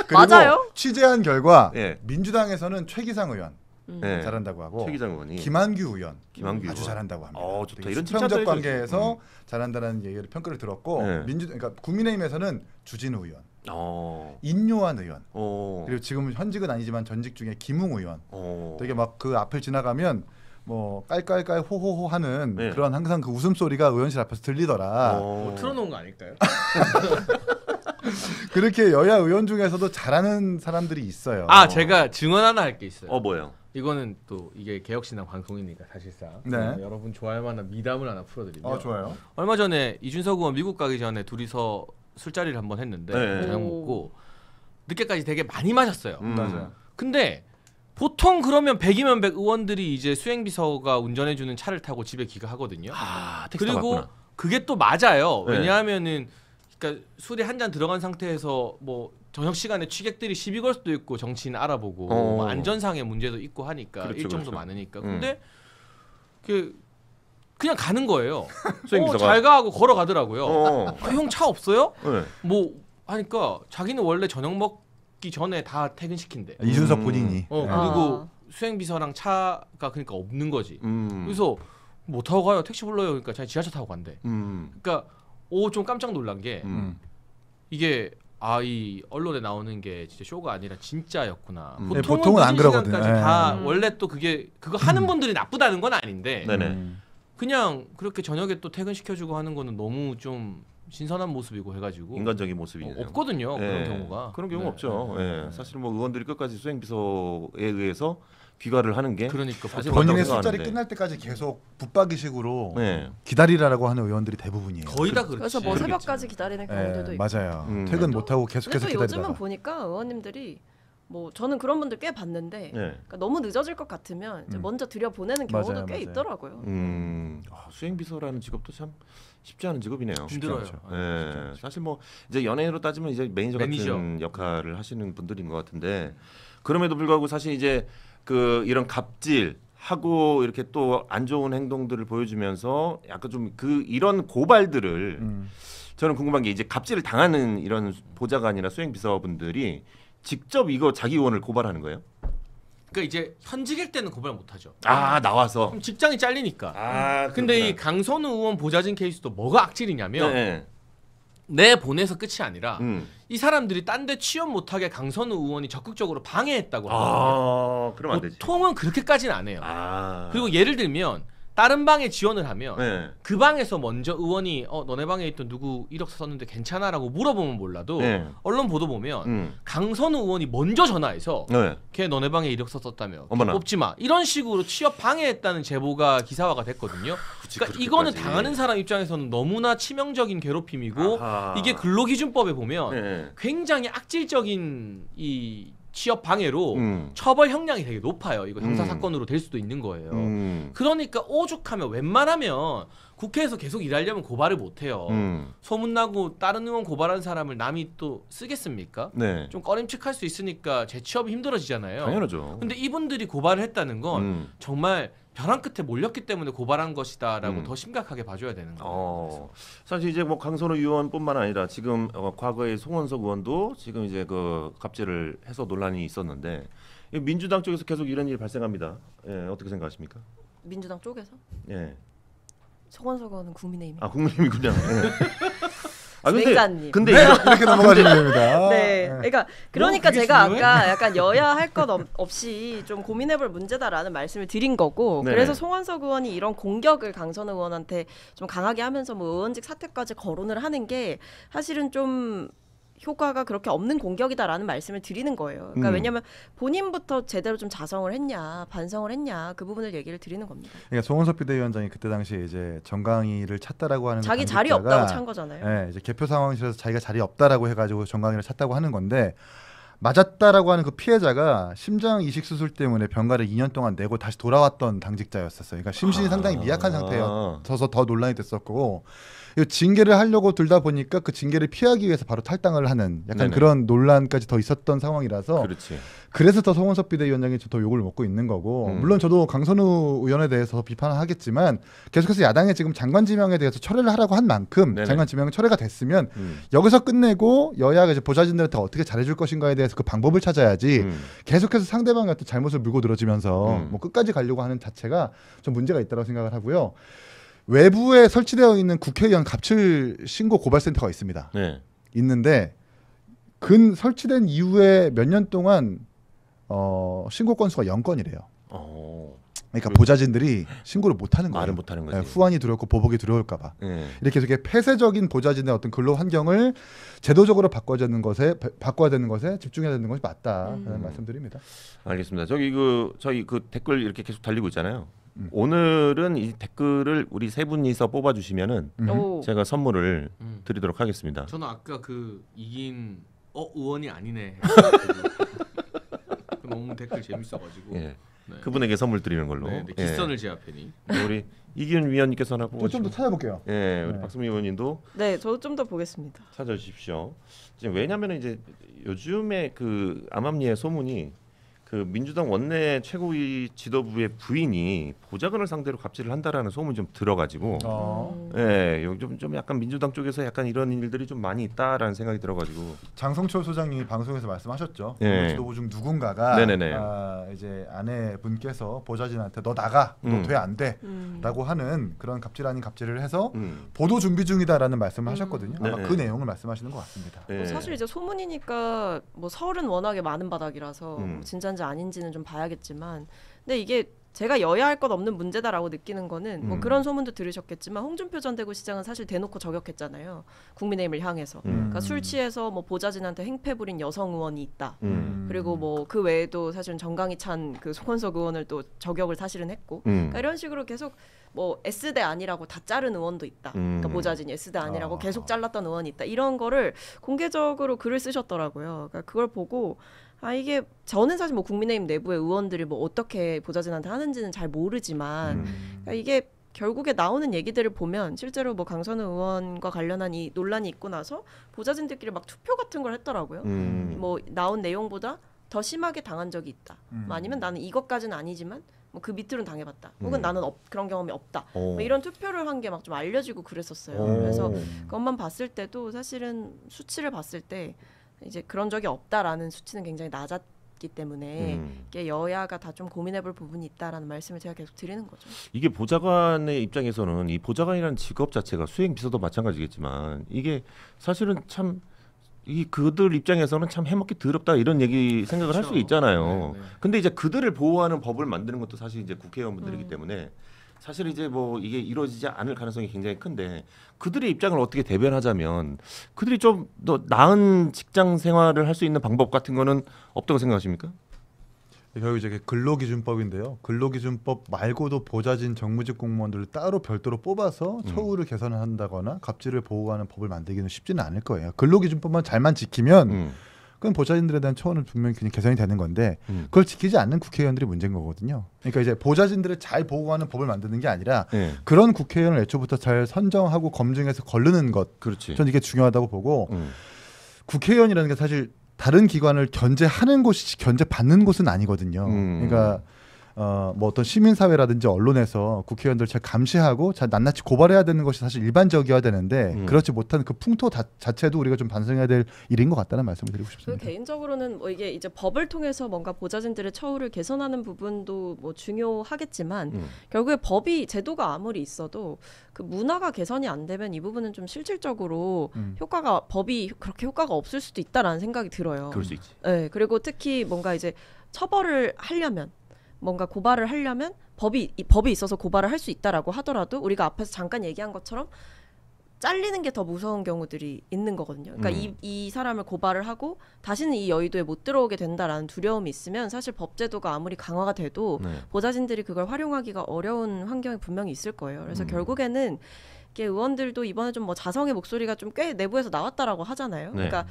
그리고 맞아요? 취재한 결과 예. 민주당에서는 최기상 의원 네. 잘한다고 하고 최기상 의원이 김한규 의원 김한규 아주 의원. 잘한다고 합니다. 좋다. 이런 수평적 칭찬도 관계에서 잘한다는 얘기를 평가를 들었고 네. 그러니까 국민의힘에서는 주진우 의원, 어. 인요한 의원 어. 그리고 지금은 현직은 아니지만 전직 중에 김웅 의원 되게 막 그 앞을 지나가면 뭐 깔깔깔 호호호 하는 네. 그런 항상 그 웃음소리가 의원실 앞에서 들리더라. 뭐 틀어놓은 거 아닐까요? 그렇게 여야 의원 중에서도 잘하는 사람들이 있어요. 제가 증언 하나 할 게 있어요. 뭐예요? 이거는 또 이게 개혁신당 방송이니까 사실상 네. 여러분 좋아할 만한 미담을 하나 풀어드리면 좋아요. 얼마 전에 이준석 의원 미국 가기 전에 둘이서 술자리를 한번 했는데 네. 저녁 먹고 늦게까지 되게 많이 마셨어요. 맞아요. 근데 보통 그러면 100이면 100 의원들이 이제 수행비서가 운전해주는 차를 타고 집에 귀가하거든요. 택시 그리고 타고 그게 또 맞아요. 네. 왜냐하면은 그러니까 술이 한 잔 들어간 상태에서 뭐 저녁 시간에 취객들이 시비 걸 수도 있고 정치인 알아보고 뭐 안전상의 문제도 있고 하니까 그렇죠, 일정도 그렇죠. 많으니까. 근데 그냥 가는 거예요. 수행비서가? 잘 가고 걸어가더라고요. 형 차 없어요? 네. 뭐 하니까 자기는 원래 저녁 먹기 전에 다 퇴근시킨대. 이준석 본인이. 그리고 수행비서랑 차가 그러니까 없는 거지. 그래서 뭐 타고 가요? 택시 불러요. 그러니까 자기 지하철 타고 간대. 그러니까 좀 깜짝 놀란 게 이게 이 언론에 나오는 게 진짜 쇼가 아니라 진짜였구나. 보통은 안 그러거든요. 다 원래 또 그거 하는 분들이 나쁘다는 건 아닌데 네네. 그냥 그렇게 저녁에 또 퇴근시켜주고 하는 거는 너무 좀 신선한 모습이고 해가지고 인간적인 모습이네요. 없거든요. 네. 그런 경우가. 그런 경우 네. 없죠. 네. 사실 뭐 의원들이 끝까지 수행비서에 의해서 귀가를 하는 게 그러니까 사실 본인의 맞다고 술자리 생각하는데. 끝날 때까지 계속 붙박이식으로 네. 기다리라고 하는 의원들이 대부분이에요. 거의 다 그렇지. 그래서 뭐 새벽까지 기다리는 경우들도 있고. 맞아요. 퇴근 못 하고 근데 계속해서 또 요즘은 기다리다가. 보니까 의원님들이 뭐 저는 그런 분들 꽤 봤는데 그러니까 너무 늦어질 것 같으면 이제 먼저 들여보내는 경우도 맞아요, 꽤 맞아요. 있더라고요. 수행비서라는 직업도 참 쉽지 않은 직업이네요. 힘들어요. 네. 사실 뭐 이제 연예인으로 따지면 이제 매니저 같은 매니저. 역할을 하시는 분들인 것 같은데 그럼에도 불구하고 사실 이제 이런 갑질 하고 이렇게 또 안 좋은 행동들을 보여주면서 약간 좀 이런 고발들을 저는 궁금한 게 이제 갑질을 당하는 이런 보좌관이나 수행비서분들이 직접 이거 자기 의원을 고발하는 거예요? 그러니까 이제 현직일 때는 고발 못 하죠. 나와서. 그럼 직장이 잘리니까. 근데 그렇구나. 이 강선우 의원 보좌진 케이스도 뭐가 악질이냐면 네. 내 보내서 끝이 아니라 이 이 사람들이 딴 데 취업 못하게 강선우 의원이 적극적으로 방해했다고 하거든요. 그러면 안 되지. 보통은 그렇게까지는 안 해요. 아. 그리고 예를 들면 다른 방에 지원을 하면 네. 그 방에서 먼저 의원이 너네 방에 있던 누구 이력서 썼는데 괜찮아라고 물어보면 몰라도 네. 언론 보도 보면 강선우 의원이 먼저 전화해서 네. 걔 너네 방에 이력서 썼다며 어머나. 뽑지 마 이런 식으로 취업 방해했다는 제보가 기사화가 됐거든요. 그러니까 이거는 당하는 사람 입장에서는 너무나 치명적인 괴롭힘이고 아하. 이게 근로기준법에 보면 네. 굉장히 악질적인 이 취업 방해로 처벌 형량이 되게 높아요. 이거 형사 사건으로 될 수도 있는 거예요. 그러니까 오죽하면 웬만하면 국회에서 계속 일하려면 고발을 못 해요. 소문나고 다른 의원 고발한 사람을 남이 또 쓰겠습니까? 네. 좀 꺼림칙할 수 있으니까 재취업이 힘들어지잖아요. 당연하죠. 근데 이분들이 고발을 했다는 건 정말 벼랑 끝에 몰렸기 때문에 고발한 것이다라고 더 심각하게 봐줘야 되는 거예요. 사실 이제 뭐 강선우 의원뿐만 아니라 지금 과거에 송원석 의원도 지금 이제 그 갑질을 해서 논란이 있었는데 민주당 쪽에서 계속 이런 일이 발생합니다. 예, 어떻게 생각하십니까? 민주당 쪽에서? 예. 송원석 의원은 국민의힘. 아 국민의힘 그냥. 수행자님. 근데 이렇게 넘어가시면 됩니다. 네, 그러니까 그게 제가 중요해? 아까 약간 여야 할 것 없이 좀 고민해볼 문제다라는 말씀을 드린 거고, 네네. 그래서 송원석 의원이 이런 공격을 강선우 의원한테 좀 강하게 하면서 뭐 의원직 사퇴까지 거론을 하는 게 사실은 좀 효과가 그렇게 없는 공격이다라는 말씀을 드리는 거예요. 그러니까 왜냐하면 본인부터 제대로 좀 자성을 했냐, 반성을 했냐 그 부분을 얘기를 드리는 겁니다. 그러니까 송원석 비대위원장이 그때 당시에 이제 정강이를 찾다라고 하는 자기 자리 없다고 찬 거잖아요. 네, 이제 개표 상황실에서 자기가 자리 없다라고 해가지고 정강이를 찾다고 하는 건데 맞았다라고 하는 그 피해자가 심장 이식 수술 때문에 병가를 2년 동안 내고 다시 돌아왔던 당직자였었어요. 그러니까 심신이 상당히 미약한 상태여서 더 논란이 됐었고. 이 징계를 하려고 들다 보니까 그 징계를 피하기 위해서 바로 탈당을 하는 약간 네네. 그런 논란까지 더 있었던 상황이라서 그렇지. 그래서 더 송원석 비대위원장이 더 욕을 먹고 있는 거고 물론 저도 강선우 의원에 대해서 비판을 하겠지만 계속해서 야당에 지금 장관 지명에 대해서 철회를 하라고 한 만큼 네네. 장관 지명이 철회가 됐으면 여기서 끝내고 여야가 이제 보좌진들한테 어떻게 잘해줄 것인가에 대해서 그 방법을 찾아야지 계속해서 상대방의 어떤 잘못을 물고 들어지면서 뭐 끝까지 가려고 하는 자체가 좀 문제가 있다고 생각을 하고요. 외부에 설치되어 있는 국회의원 갑질 신고 고발센터가 있습니다. 네. 있는데 설치된 이후에 몇 년 동안 신고 건수가 0건이래요. 그러니까 보좌진들이 신고를 못하는 거예요. 말을 못하는 거지. 후환이 두렵고 보복이 두려울까봐. 네. 이렇게 폐쇄적인 보좌진의 어떤 근로 환경을 제도적으로 바꿔야 되는 것에 집중해야 되는 것이 맞다라는 말씀드립니다. 알겠습니다. 저희 그 댓글 이렇게 계속 달리고 있잖아요. 오늘은 이 댓글을 우리 세 분이서 뽑아주시면은 제가 선물을 드리도록 하겠습니다. 저는 아까 그 이긴 의원이 아니네. 너무 댓글 재밌어가지고. 예. 네. 그분에게 선물 드리는 걸로. 네, 기선을 제압하니. 우리 이기훈 위원님께서 하나 뽑아주시고. 좀 더 찾아볼게요. 예, 우리 박수미 의원님도 네, 저도 좀 더 보겠습니다. 찾아주십시오. 지금 왜냐하면 이제 요즘에 그 암암리의 소문이 그 민주당 원내 최고위 지도부의 부인이 보좌관을 상대로 갑질을 한다라는 소문이 좀 들어가지고, 예, 좀 약간 민주당 쪽에서 약간 이런 일들이 좀 많이 있다라는 생각이 들어가지고. 장성철 소장님이 방송에서 말씀하셨죠. 예. 지도부 중 누군가가 네네네. 이제 아내분께서 보좌진한테 너 나가, 너 돼 안 돼?라고 하는 그런 갑질 아닌 갑질을 해서 보도 준비 중이다라는 말씀을 하셨거든요. 아마 네네. 그 내용을 말씀하시는 것 같습니다. 예. 사실 이제 소문이니까 뭐 설은 워낙에 많은 바닥이라서 뭐 진짜인지 아닌지는 좀 봐야겠지만, 근데 이게 제가 여야 할 것 없는 문제다라고 느끼는 거는 뭐 그런 소문도 들으셨겠지만 홍준표 전 대구시장은 사실 대놓고 저격했잖아요. 국민의힘을 향해서. 그러니까 술 취해서 뭐 보좌진한테 행패 부린 여성 의원이 있다. 그리고 뭐 그 외에도 사실은 정강이찬 그 송원석 의원을 또 저격을 사실은 했고. 그러니까 이런 식으로 계속 뭐 S대 아니라고 다 자른 의원도 있다. 그러니까 보좌진이 S대 아니라고 계속 잘랐던 의원이 있다. 이런 거를 공개적으로 글을 쓰셨더라고요. 그러니까 그걸 보고 이게 저는 사실 뭐 국민의힘 내부의 의원들이 뭐 어떻게 보좌진한테 하는지는 잘 모르지만 그러니까 이게 결국에 나오는 얘기들을 보면 실제로 뭐 강선우 의원과 관련한 이 논란이 있고 나서 보좌진들끼리 막 투표 같은 걸 했더라고요. 뭐 나온 내용보다 더 심하게 당한 적이 있다. 뭐 아니면 나는 이것까지는 아니지만 뭐 그 밑으로는 당해봤다. 혹은 나는 그런 경험이 없다. 뭐 이런 투표를 한 게 막 좀 알려지고 그랬었어요. 그래서 그것만 봤을 때도 사실은 수치를 봤을 때 이제 그런 적이 없다라는 수치는 굉장히 낮았기 때문에 이게 여야가 다 좀 고민해볼 부분이 있다라는 말씀을 제가 계속 드리는 거죠. 이게 보좌관의 입장에서는 이 보좌관이라는 직업 자체가 수행 비서도 마찬가지겠지만 이게 사실은 참 이 그들 입장에서는 참 해먹기 더럽다 이런 얘기 생각을 할 수 있잖아요. 근데 이제 그들을 보호하는 법을 만드는 것도 사실 이제 국회의원분들이기 때문에 사실 이제 뭐 이게 이루어지지 않을 가능성이 굉장히 큰데 그들의 입장을 어떻게 대변하자면 그들이 좀 더 나은 직장 생활을 할 수 있는 방법 같은 거는 없다고 생각하십니까? 결국 이제 근로기준법인데요. 근로기준법 말고도 보좌진 정무직 공무원들을 따로 별도로 뽑아서 처우를 개선을 한다거나 갑질을 보호하는 법을 만들기는 쉽지는 않을 거예요. 근로기준법만 잘만 지키면 그건 보좌진들에 대한 처우는 분명히 그냥 개선이 되는 건데 그걸 지키지 않는 국회의원들이 문제인 거거든요. 그러니까 이제 보좌진들을 잘 보호하는 법을 만드는 게 아니라 그런 국회의원을 애초부터 잘 선정하고 검증해서 거르는 것. 그렇지. 저는 이게 중요하다고 보고 국회의원이라는 게 사실 다른 기관을 견제하는 곳이지 견제받는 곳은 아니거든요. 그러니까 뭐 어떤 시민사회라든지 언론에서 국회의원들 잘 감시하고 잘 낱낱이 고발해야 되는 것이 사실 일반적이어야 되는데 그렇지 못한 그 풍토 자체도 우리가 좀 반성해야 될 일인 것 같다는 말씀을 드리고 싶습니다. 개인적으로는 뭐 이게 이제 법을 통해서 뭔가 보좌진들의 처우를 개선하는 부분도 뭐 중요하겠지만 결국에 법이 제도가 아무리 있어도 그 문화가 개선이 안 되면 이 부분은 좀 실질적으로 법이 그렇게 효과가 없을 수도 있다라는 생각이 들어요. 그럴 수 있지. 네, 그리고 특히 뭔가 이제 처벌을 하려면 뭔가 고발을 하려면 법이 있어서 고발을 할 수 있다라고 하더라도 우리가 앞에서 잠깐 얘기한 것처럼 잘리는 게 더 무서운 경우들이 있는 거거든요. 그러니까 이 사람을 고발을 하고 다시는 이 여의도에 못 들어오게 된다라는 두려움이 있으면 사실 법제도가 아무리 강화가 돼도 보좌진들이 그걸 활용하기가 어려운 환경이 분명히 있을 거예요. 그래서 결국에는 이게 의원들도 이번에 좀 뭐 자성의 목소리가 좀 꽤 내부에서 나왔다라고 하잖아요. 그러니까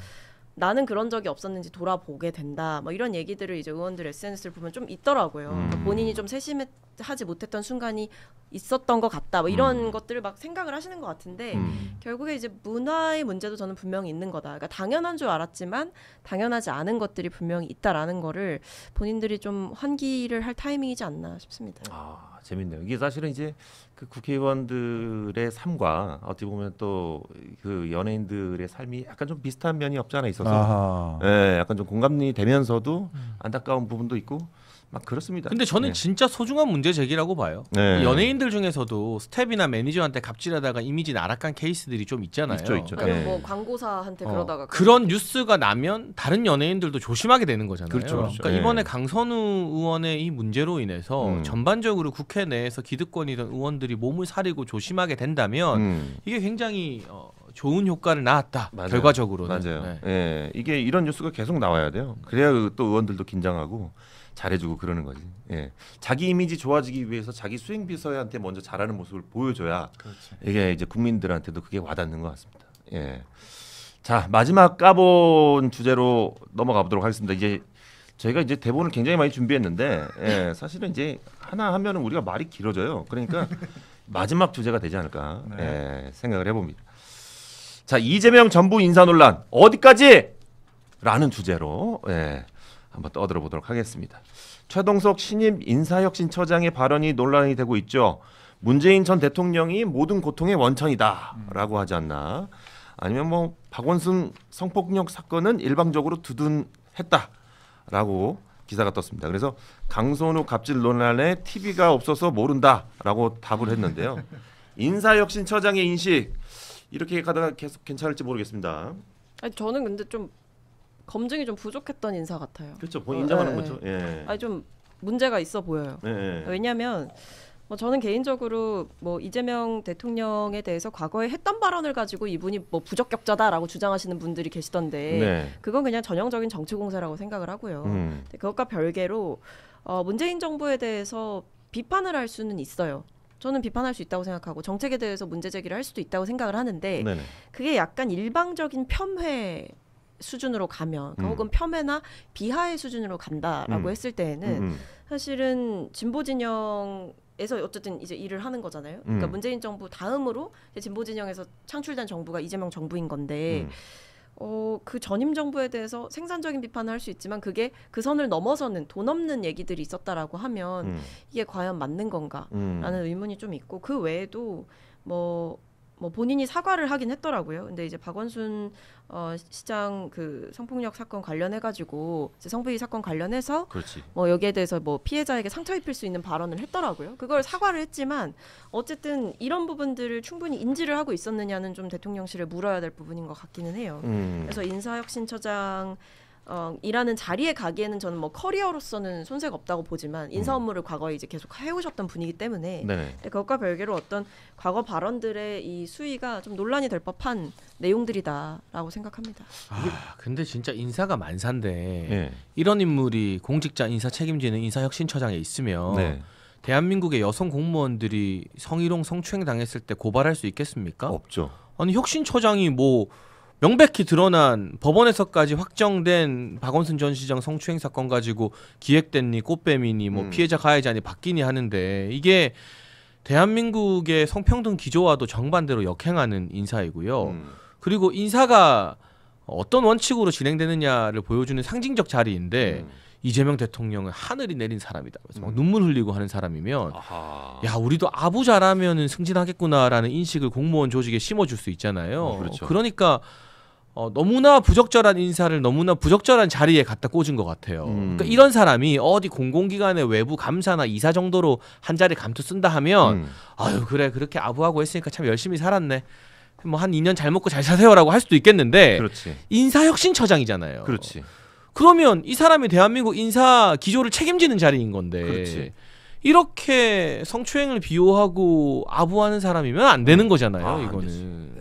나는 그런 적이 없었는지 돌아보게 된다. 뭐 이런 얘기들을 이제 의원들 SNS를 보면 좀 있더라고요. 그러니까 본인이 좀 세심하지 못했던 순간이 있었던 것 같다. 뭐 이런 것들을 막 생각을 하시는 것 같은데 결국에 이제 문화의 문제도 저는 분명히 있는 거다. 그러니까 당연한 줄 알았지만 당연하지 않은 것들이 분명히 있다라는 거를 본인들이 좀 환기를 할 타이밍이지 않나 싶습니다. 아, 재밌네요. 이게 사실은 이제 그 국회의원들의 삶과 어떻게 보면 또 그 연예인들의 삶이 약간 좀 비슷한 면이 없지 않아 있어서 약간 좀 공감이 되면서도 안타까운 부분도 있고 막 그렇습니다. 근데 저는 진짜 소중한 문제 제기라고 봐요. 연예인들 중에서도 스텝이나 매니저한테 갑질하다가 이미지 나락간 케이스들이 좀 있잖아요. 있죠. 아니면 뭐 광고사한테 그러다가 그런 뉴스가 나면 다른 연예인들도 조심하게 되는 거잖아요. 그렇죠. 그러니까 이번에 강선우 의원의 이 문제로 인해서 전반적으로 국회 내에서 기득권이던 의원들이 몸을 사리고 조심하게 된다면 이게 굉장히 좋은 효과를 낳았다. 맞아요. 결과적으로는. 맞아요. 이게 이런 뉴스가 계속 나와야 돼요. 그래야 또 의원들도 긴장하고 잘해주고 그러는 거지. 자기 이미지 좋아지기 위해서 자기 수행 비서한테 먼저 잘하는 모습을 보여줘야 이게 이제 국민들한테도 그게 와닿는 것 같습니다. 자, 마지막 까본 주제로 넘어가 보도록 하겠습니다. 이제 저희가 이제 대본을 굉장히 많이 준비했는데 사실은 이제 하나 하면은 우리가 말이 길어져요. 그러니까 마지막 주제가 되지 않을까 생각을 해봅니다. 자, 이재명 전부 인사 논란 어디까지? 라는 주제로 한번 떠들어 보도록 하겠습니다. 최동석 신임 인사혁신처장의 발언이 논란이 되고 있죠. 문재인 전 대통령이 모든 고통의 원천이다라고 하지 않나? 아니면 뭐 박원순 성폭력 사건은 일방적으로 두둔했다라고 기사가 떴습니다. 그래서 강선우 갑질 논란에 TV가 없어서 모른다라고 답을 했는데요. 인사혁신처장의 인식 이렇게 가다가 계속 괜찮을지 모르겠습니다. 아니, 저는 근데 좀 검증이 좀 부족했던 인사 같아요. 그렇죠. 본 인정하는 거죠. 아니 좀 문제가 있어 보여요. 왜냐하면 뭐 저는 개인적으로 뭐 이재명 대통령에 대해서 과거에 했던 발언을 가지고 이분이 뭐 부적격자다라고 주장하시는 분들이 계시던데 그건 그냥 전형적인 정치 공세라고 생각을 하고요. 근데 그것과 별개로 문재인 정부에 대해서 비판을 할 수는 있어요. 저는 비판할 수 있다고 생각하고 정책에 대해서 문제 제기를 할 수도 있다고 생각을 하는데 그게 약간 일방적인 폄훼 수준으로 가면 혹은 폄훼나 비하의 수준으로 간다라고 했을 때에는 사실은 진보 진영에서 어쨌든 이제 일을 하는 거잖아요. 그러니까 문재인 정부 다음으로 이제 진보 진영에서 창출된 정부가 이재명 정부인 건데 그 전임 정부에 대해서 생산적인 비판을 할 수 있지만 그게 그 선을 넘어서는 돈 없는 얘기들이 있었다라고 하면 이게 과연 맞는 건가라는 의문이 좀 있고 그 외에도 뭐 본인이 사과를 하긴 했더라고요. 근데 이제 박원순 시장 그 성폭력 사건 관련해가지고 성비위 사건 관련해서 뭐 여기에 대해서 뭐 피해자에게 상처 입힐 수 있는 발언을 했더라고요. 그걸 사과를 했지만 어쨌든 이런 부분들을 충분히 인지를 하고 있었느냐는 좀 대통령실에 물어야 될 부분인 것 같기는 해요. 그래서 인사혁신처장 일하는 자리에 가기에는 저는 뭐 커리어로서는 손색 없다고 보지만 인사 업무를 과거에 이제 계속 해오셨던 분이기 때문에 그것과 별개로 어떤 과거 발언들의 이 수위가 좀 논란이 될 법한 내용들이다라고 생각합니다. 근데 진짜 인사가 만사인데 이런 인물이 공직자 인사 책임지는 인사혁신처장에 있으면 대한민국의 여성 공무원들이 성희롱 성추행 당했을 때 고발할 수 있겠습니까? 없죠. 아니 혁신처장이 뭐 명백히 드러난 법원에서까지 확정된 박원순 전 시장 성추행 사건 가지고 기획됐니 꽃뱀이니 뭐 피해자 가해자니 바뀌니 하는데 이게 대한민국의 성평등 기조와도 정반대로 역행하는 인사이고요. 그리고 인사가 어떤 원칙으로 진행되느냐를 보여주는 상징적 자리인데 이재명 대통령은 하늘이 내린 사람이다. 그래서 막 눈물 흘리고 하는 사람이면 야 우리도 아부 잘하면은 승진하겠구나라는 인식을 공무원 조직에 심어줄 수 있잖아요. 그렇죠. 그러니까 너무나 부적절한 인사를 너무나 부적절한 자리에 갖다 꽂은 것 같아요. 그러니까 이런 사람이 어디 공공기관의 외부 감사나 이사 정도로 한 자리 감투 쓴다 하면 아유 그래 그렇게 아부하고 했으니까 참 열심히 살았네. 뭐 한 2년 잘 먹고 잘 사세요라고 할 수도 있겠는데 인사혁신처장이잖아요. 그렇지. 그러면 이 사람이 대한민국 인사 기조를 책임지는 자리인 건데 그렇지. 이렇게 성추행을 비호하고 아부하는 사람이면 안 되는 거잖아요. 이거는.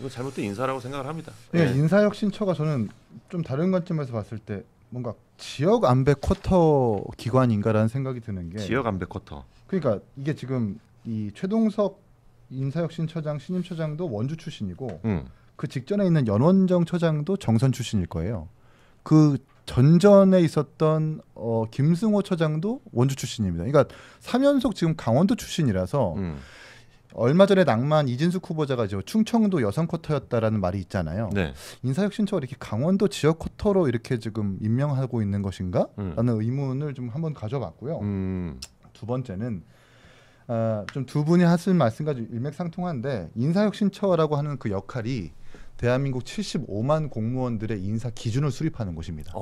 이거 잘못된 인사라고 생각을 합니다. 인사혁신처가 저는 좀 다른 관점에서 봤을 때 뭔가 지역 안배 쿼터 기관인가라는 생각이 드는 게 지역 안배 쿼터. 그러니까 이게 지금 이 최동석 인사혁신처장 신임처장도 원주 출신이고 그 직전에 있는 연원정 처장도 정선 출신일 거예요. 그 전전에 있었던 김승호 처장도 원주 출신입니다. 그러니까 3연속 지금 강원도 출신이라서 얼마 전에 낭만 이진숙 후보자가 충청도 여성 쿼터였다라는 말이 있잖아요. 인사혁신처가 이렇게 강원도 지역 쿼터로 이렇게 지금 임명하고 있는 것인가? 라는 의문을 좀 한번 가져봤고요. 두 번째는 좀 두 분이 하신 말씀과 일맥상통한데 인사혁신처라고 하는 그 역할이 대한민국 75만 공무원들의 인사 기준을 수립하는 곳입니다.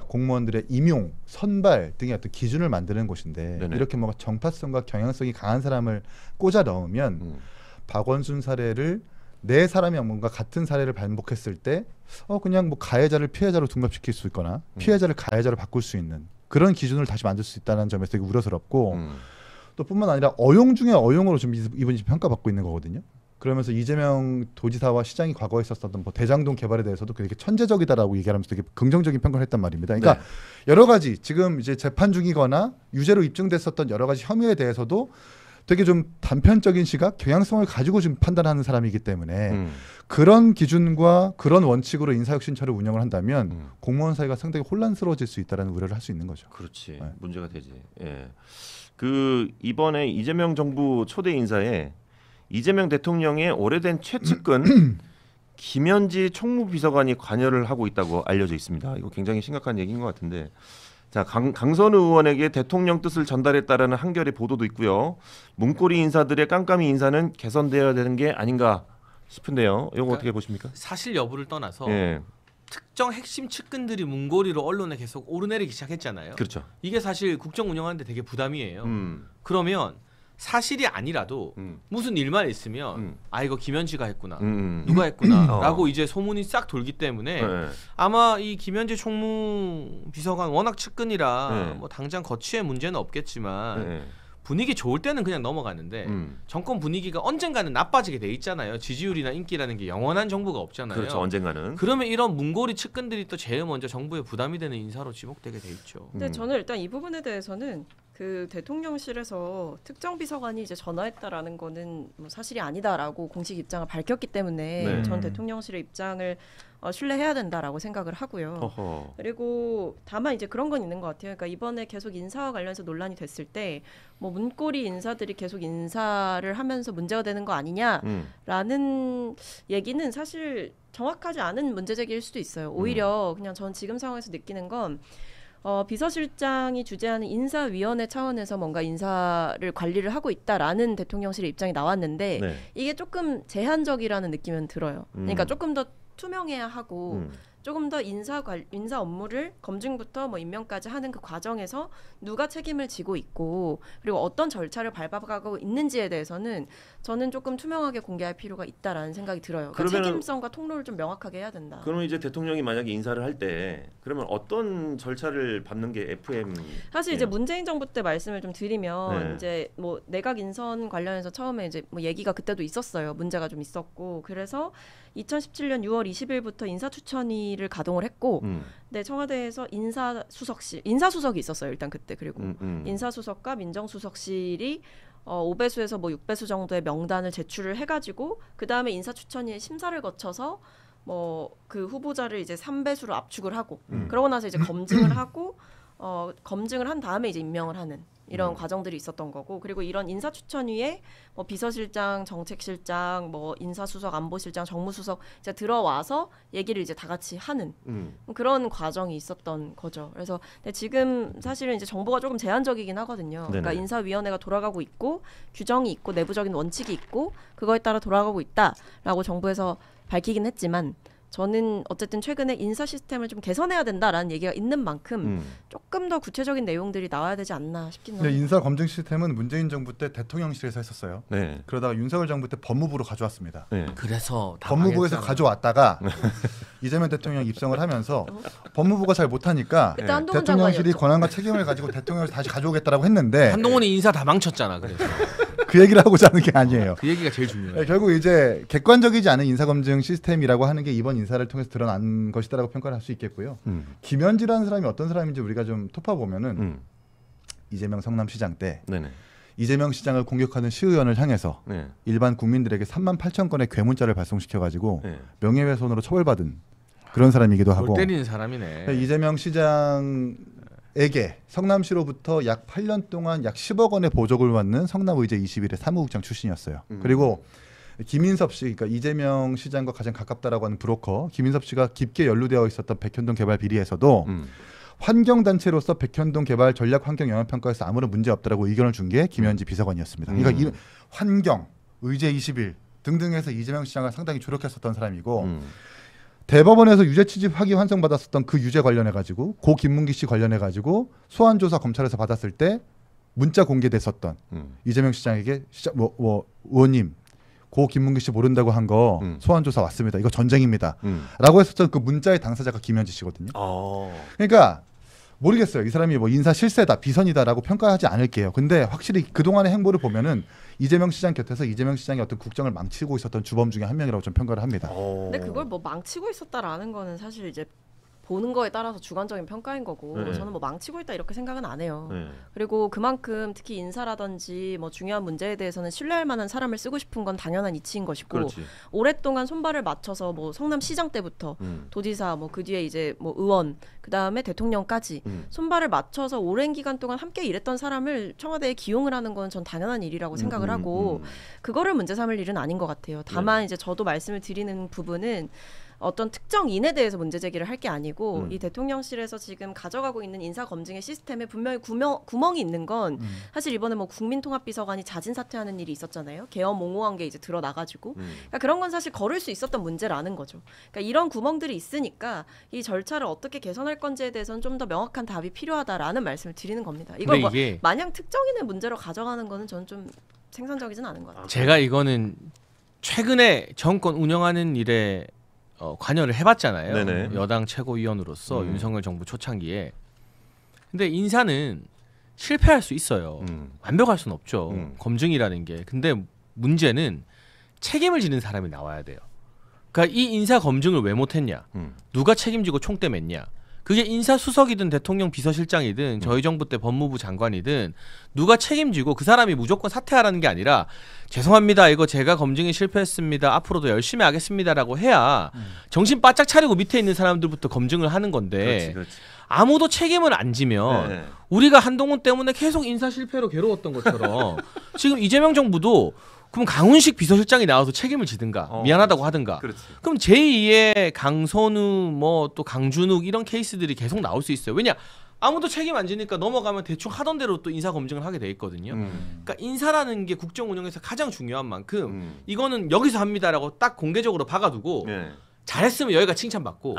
공무원들의 임용, 선발 등의 어떤 기준을 만드는 곳인데 이렇게 뭔가 정파성과 경향성이 강한 사람을 꽂아 넣으면 박원순 사례를 내 사람이 뭔가 같은 사례를 반복했을 때 그냥 뭐 가해자를 피해자로 둔갑시킬 수 있거나 피해자를 가해자로 바꿀 수 있는 그런 기준을 다시 만들 수 있다는 점에서 되게 우려스럽고 또 뿐만 아니라 어용 중에 어용으로 좀 이분이 평가받고 있는 거거든요. 그러면서 이재명 도지사와 시장이 과거에 있었던 뭐 대장동 개발에 대해서도 되게 천재적이다라고 얘기하면서 되게 긍정적인 평가를 했단 말입니다. 그러니까 여러 가지 지금 이제 재판 중이거나 유죄로 입증됐었던 여러 가지 혐의에 대해서도 되게 좀 단편적인 시각, 경향성을 가지고 지금 판단하는 사람이기 때문에 그런 기준과 그런 원칙으로 인사혁신처를 운영을 한다면 공무원 사회가 상당히 혼란스러워질 수 있다는 우려를 할 수 있는 거죠. 그렇지. 문제가 되지. 그 이번에 이재명 정부 초대 인사에 이재명 대통령의 오래된 최측근 김현지 총무비서관이 관여를 하고 있다고 알려져 있습니다. 이거 굉장히 심각한 얘기인 것 같은데, 자 강선우 의원에게 대통령 뜻을 전달했다라는 한겨레 보도도 있고요. 문고리 인사들의 깜깜이 인사는 개선되어야 되는 게 아닌가 싶은데요. 이거 그러니까 어떻게 보십니까? 사실 여부를 떠나서 특정 핵심 측근들이 문고리로 언론에 계속 오르내리기 시작했잖아요. 그렇죠. 이게 사실 국정 운영하는데 되게 부담이에요. 그러면 사실이 아니라도 무슨 일만 있으면 이거 김현지가 했구나 누가 했구나라고 이제 소문이 싹 돌기 때문에 아마 이 김현지 총무비서관 워낙 측근이라 뭐 당장 거취의 문제는 없겠지만 분위기 좋을 때는 그냥 넘어가는데 정권 분위기가 언젠가는 나빠지게 돼 있잖아요. 지지율이나 인기라는 게 영원한 정부가 없잖아요. 그렇죠. 언젠가는. 그러면 이런 문고리 측근들이 또 제일 먼저 정부에 부담이 되는 인사로 지목되게 돼 있죠. 근데 저는 일단 이 부분에 대해서는 그 대통령실에서 특정 비서관이 이제 전화했다라는 거는 뭐 사실이 아니다라고 공식 입장을 밝혔기 때문에 전 대통령실의 입장을 신뢰해야 된다라고 생각을 하고요. 그리고 다만 이제 그런 건 있는 것 같아요. 그러니까 이번에 계속 인사와 관련해서 논란이 됐을 때 뭐 문고리 인사들이 계속 인사를 하면서 문제가 되는 거 아니냐라는 얘기는 사실 정확하지 않은 문제 제기일 수도 있어요. 오히려 그냥 전 지금 상황에서 느끼는 건 비서실장이 주재하는 인사위원회 차원에서 뭔가 인사를 관리를 하고 있다라는 대통령실의 입장이 나왔는데 이게 조금 제한적이라는 느낌은 들어요. 그러니까 조금 더 투명해야 하고 조금 더 인사 업무를 검증부터 뭐 임명까지 하는 그 과정에서 누가 책임을 지고 있고 그리고 어떤 절차를 밟아가고 있는지에 대해서는 저는 조금 투명하게 공개할 필요가 있다라는 생각이 들어요. 그러니까 책임성과 통로를 좀 명확하게 해야 된다. 그러면 이제 대통령이 만약에 인사를 할 때 그러면 어떤 절차를 밟는 게 FM? 사실 이제 문재인 정부 때 말씀을 좀 드리면 이제 뭐 내각 인선 관련해서 처음에 이제 뭐 얘기가 그때도 있었어요. 문제가 좀 있었고 그래서 2017년 6월 20일부터 인사추천위를 가동을 했고 네, 청와대에서 인사수석이 있었어요. 일단 그때 그리고 인사수석과 민정수석실이 5배수에서 뭐 6배수 정도의 명단을 제출을 해가지고 그 다음에 인사추천위의 심사를 거쳐서 뭐 그 후보자를 이제 3배수로 압축을 하고 그러고 나서 이제 검증을 하고 검증을 한 다음에 이제 임명을 하는 이런 과정들이 있었던 거고 그리고 이런 인사추천위에 뭐 비서실장, 정책실장, 뭐 인사수석, 안보실장, 정무수석 이제 들어와서 얘기를 이제 다 같이 하는 그런 과정이 있었던 거죠. 그래서 근데 지금 사실은 이제 정보가 조금 제한적이긴 하거든요. 그러니까 인사위원회가 돌아가고 있고 규정이 있고 내부적인 원칙이 있고 그거에 따라 돌아가고 있다라고 정부에서 밝히긴 했지만 저는 어쨌든 최근에 인사 시스템을 좀 개선해야 된다라는 얘기가 있는 만큼 조금 더 구체적인 내용들이 나와야 되지 않나 싶긴 합니다. 인사 검증 시스템은 문재인 정부 때 대통령실에서 했었어요. 네. 그러다가 윤석열 정부 때 법무부로 가져왔습니다. 네. 그래서 법무부에서 가져왔다가 이재명 대통령 입성을 하면서 법무부가 잘 못하니까 대통령실이 권한과 책임을 가지고 대통령을 다시 가져오겠다라고 했는데 한동훈이 인사 다 망쳤잖아. 그래서 그 얘기를 하고자 하는 게 아니에요. 그 얘기가 제일 중요해요. 결국 이제 객관적이지 않은 인사검증 시스템이라고 하는 게 이번 인사를 통해서 드러난 것이다라고 평가를 할 수 있겠고요. 김현지라는 사람이 어떤 사람인지 우리가 좀 토파보면은 이재명 성남시장 때 이재명 시장을 공격하는 시의원을 향해서 일반 국민들에게 38,000건의 괴문자를 발송시켜가지고 명예훼손으로 처벌받은 그런 사람이기도 하고 때리는 사람이네. 이재명 시장에게 성남시로부터 약 8년 동안 약 10억 원의 보조금을 받는 성남의제 21의 사무국장 출신이었어요. 그리고 김인섭 씨, 그러니까 이재명 시장과 가장 가깝다라고 하는 브로커 김인섭 씨가 깊게 연루되어 있었던 백현동 개발 비리에서도 환경단체로서 백현동 개발 전략 환경 영향 평가에서 아무런 문제 없다라고 의견을 준 게 김현지 비서관이었습니다. 그러니까 이 환경, 의제 21 등등에서 이재명 시장을 상당히 조력했었던 사람이고 대법원에서 유죄 취집 확인 환송 받았었던 그 유죄 관련해 가지고 고 김문기 씨 관련해 가지고 소환 조사 검찰에서 받았을 때 문자 공개됐었던 이재명 시장에게 의원님 고 김문기 씨 모른다고 한 거 소환 조사 왔습니다. 이거 전쟁입니다. 라고 했었던 그 문자의 당사자가 김현지 씨거든요. 그러니까 모르겠어요. 이 사람이 뭐 인사 실세다, 비선이다라고 평가하지 않을게요. 근데 확실히 그동안의 행보를 보면은 이재명 시장 곁에서 이재명 시장의 어떤 국정을 망치고 있었던 주범 중에 한 명이라고 좀 평가를 합니다. 근데 그걸 뭐 망치고 있었다라는 거는 사실 이제 보는 거에 따라서 주관적인 평가인 거고 저는 뭐 망치고 있다 이렇게 생각은 안 해요. 그리고 그만큼 특히 인사라든지 뭐 중요한 문제에 대해서는 신뢰할 만한 사람을 쓰고 싶은 건 당연한 이치인 것이고 그렇지. 오랫동안 손발을 맞춰서 뭐 성남시장 때부터 도지사 뭐 그 뒤에 이제 뭐 의원 그 다음에 대통령까지 손발을 맞춰서 오랜 기간 동안 함께 일했던 사람을 청와대에 기용을 하는 건 전 당연한 일이라고 생각을 하고 그거를 문제 삼을 일은 아닌 것 같아요. 다만 이제 저도 말씀을 드리는 부분은 어떤 특정인에 대해서 문제 제기를 할 게 아니고 이 대통령실에서 지금 가져가고 있는 인사 검증의 시스템에 분명히 구멍이 있는 건 사실 이번에 뭐 국민통합비서관이 자진 사퇴하는 일이 있었잖아요. 계엄 옹호한 게 이제 드러나가지고 그러니까 그런 건 사실 걸을 수 있었던 문제라는 거죠. 그러니까 이런 구멍들이 있으니까 이 절차를 어떻게 개선할 건지에 대해서는 좀 더 명확한 답이 필요하다라는 말씀을 드리는 겁니다. 이걸 뭐 마냥 특정인의 문제로 가져가는 거는 저는 좀 생산적이진 않은 것 같아요. 제가 이거는 최근에 정권 운영하는 일에 관여를 해봤잖아요. 네네. 여당 최고위원으로서 윤석열 정부 초창기에. 근데 인사는 실패할 수 있어요. 완벽할 수는 없죠. 검증이라는 게. 근데 문제는 책임을 지는 사람이 나와야 돼요. 그러니까 이 인사 검증을 왜 못했냐? 누가 책임지고 총대 맸냐? 그게 인사수석이든 대통령 비서실장이든 저희 정부 때 법무부 장관이든 누가 책임지고 그 사람이 무조건 사퇴하라는 게 아니라 죄송합니다. 이거 제가 검증에 실패했습니다. 앞으로도 열심히 하겠습니다라고 해야 정신 바짝 차리고 밑에 있는 사람들부터 검증을 하는 건데 그렇지. 아무도 책임을 안 지면 우리가 한동훈 때문에 계속 인사 실패로 괴로웠던 것처럼 지금 이재명 정부도 그럼 강훈식 비서실장이 나와서 책임을 지든가 미안하다고 하든가. 그렇지. 그럼 제2의 강선우 뭐 또 강준욱 이런 케이스들이 계속 나올 수 있어요. 왜냐 아무도 책임 안 지니까 넘어가면 대충 하던 대로 또 인사 검증을 하게 돼 있거든요. 그러니까 인사라는 게 국정 운영에서 가장 중요한 만큼 이거는 여기서 합니다라고 딱 공개적으로 박아두고 잘했으면 여기가 칭찬받고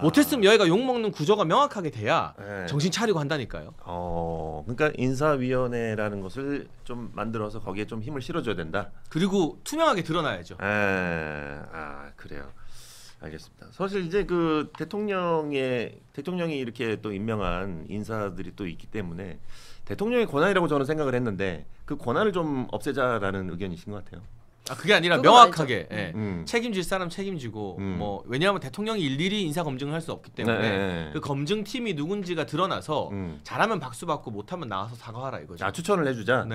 못했으면 여기가 욕먹는 구조가 명확하게 돼야 네. 정신 차리고 한다니까요. 그러니까 인사위원회라는 것을 좀 만들어서 거기에 좀 힘을 실어줘야 된다. 그리고 투명하게 드러나야죠. 그래요. 알겠습니다. 사실 이제 그 대통령이 이렇게 또 임명한 인사들이 또 있기 때문에 대통령의 권한이라고 저는 생각을 했는데 그 권한을 좀 없애자라는 의견이신 것 같아요. 그게 아니라 명확하게 책임질 사람 책임지고 뭐 왜냐하면 대통령이 일일이 인사 검증을 할 수 없기 때문에 그 검증팀이 누군지가 드러나서 잘하면 박수 받고 못하면 나와서 사과하라 이거죠. 추천을 해주자.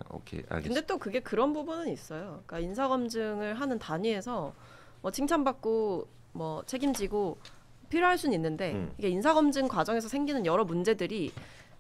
오케이, 알겠습니다. 근데 또 그게 그런 부분은 있어요. 그러니까 인사 검증을 하는 단위에서 뭐 칭찬받고 뭐 책임지고 필요할 수는 있는데 이게 인사 검증 과정에서 생기는 여러 문제들이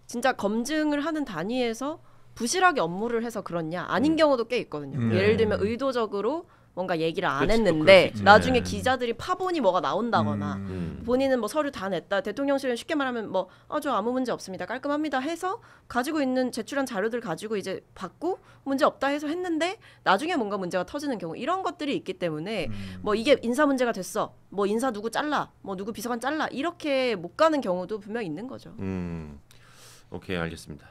진짜 검증을 하는 단위에서 부실하게 업무를 해서 그렇냐 아닌 경우도 꽤 있거든요. 예를 들면 의도적으로 뭔가 얘기를 안 했는데 나중에 기자들이 파본이 뭐가 나온다거나 본인은 뭐 서류 다 냈다 대통령실은 쉽게 말하면 뭐 저 아무 문제 없습니다 깔끔합니다 해서 가지고 있는 제출한 자료들 가지고 이제 받고 문제 없다 해서 했는데 나중에 뭔가 문제가 터지는 경우 이런 것들이 있기 때문에 뭐 이게 인사 문제가 됐어 뭐 인사 누구 잘라 뭐 누구 비서관 잘라 이렇게 못 가는 경우도 분명 있는 거죠. 오케이, 알겠습니다.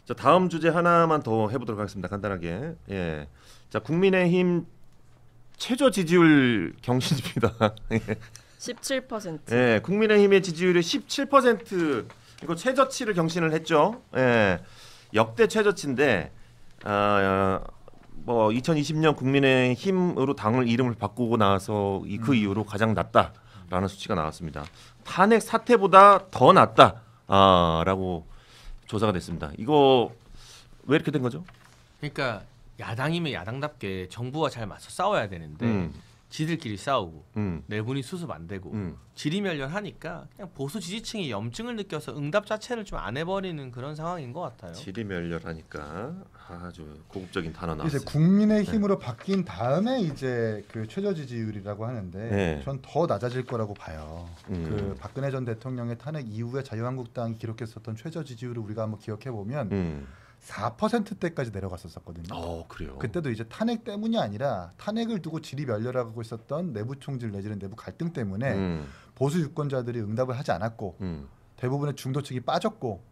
자, 다음 주제 하나만 더 해보도록 하겠습니다. 간단하게. 예. 자, 국민의힘 최저 지지율 경신입니다. 17%. 예, 국민의힘의 지지율이 17%. 이거 최저치를 경신을 했죠. 예, 역대 최저치인데, 뭐 2020년 국민의힘으로 당을 이름을 바꾸고 나서 그 이후로 가장 낮다라는 수치가 나왔습니다. 탄핵 사태보다 더 낮다라고 조사가 됐습니다. 이거 왜 이렇게 된 거죠? 그러니까 야당이면 야당답게 정부와 잘 맞서 싸워야 되는데 지들끼리 싸우고 내분이 수습 안 되고 지리멸렬하니까 그냥 보수 지지층이 염증을 느껴서 응답 자체를 좀 안 해버리는 그런 상황인 것 같아요. 지리멸렬하니까 아주 고급적인 단어 나왔어요. 이제 국민의힘으로 바뀐 다음에 이제 그 최저 지지율이라고 하는데 전 더 낮아질 거라고 봐요. 그 박근혜 전 대통령의 탄핵 이후에 자유한국당이 기록했었던 최저 지지율을 우리가 한번 기억해 보면 4%대까지 내려갔었거든요. 그래요. 그때도 이제 탄핵 때문이 아니라 탄핵을 두고 지리멸렬하고 있었던 내부 총질 내지는 내부 갈등 때문에 보수 유권자들이 응답을 하지 않았고 대부분의 중도 측이 빠졌고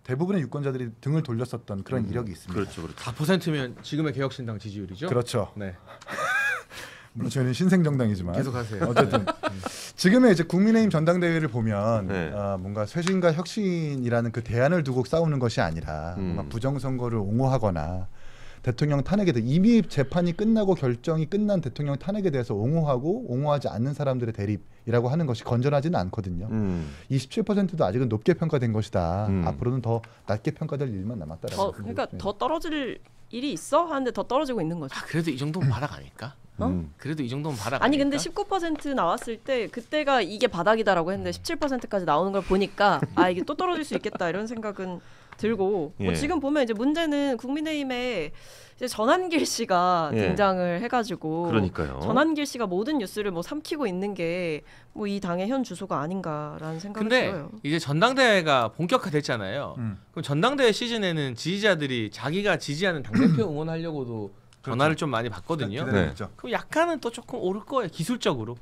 대부분의 유권자들이 등을 돌렸었던 그런 이력이 있습니다. 그렇죠. 4%면 지금의 개혁신당 지지율이죠? 그렇죠. 네. 물론 저희는 신생정당이지만 계속하세요. 어쨌든 지금의 이제 국민의힘 전당대회를 보면 뭔가 쇄신과 혁신이라는 그 대안을 두고 싸우는 것이 아니라 뭔가 부정선거를 옹호하거나 대통령 탄핵에 대해 이미 재판이 끝나고 결정이 끝난 대통령 탄핵에 대해서 옹호하고 옹호하지 않는 사람들의 대립이라고 하는 것이 건전하지는 않거든요. 27%도 아직은 높게 평가된 것이다. 앞으로는 더 낮게 평가될 일만 남았다라고. 그러니까 더 떨어질 일이 있어 하는데 더 떨어지고 있는 거죠. 그래도 이 정도면 바닥 아닐까? 그래도 이 정도면 바닥 아니 아닐까? 근데 19% 나왔을 때 그때가 이게 바닥이다라고 했는데 17%까지 나오는 걸 보니까 이게 또 떨어질 수 있겠다 이런 생각은 들고 뭐 지금 보면 이제 문제는 국민의힘에 이제 전한길 씨가 등장을 해가지고 그러니까요. 전한길 씨가 모든 뉴스를 뭐 삼키고 있는 게 뭐 이 당의 현 주소가 아닌가라는 생각이 들어요. 근데 이제 전당대회가 본격화됐잖아요. 그럼 전당대회 시즌에는 지지자들이 자기가 지지하는 당대표 응원하려고도 전화를 좀 많이 받거든요. 그럼 약간은 또 조금 오를 거예요. 기술적으로.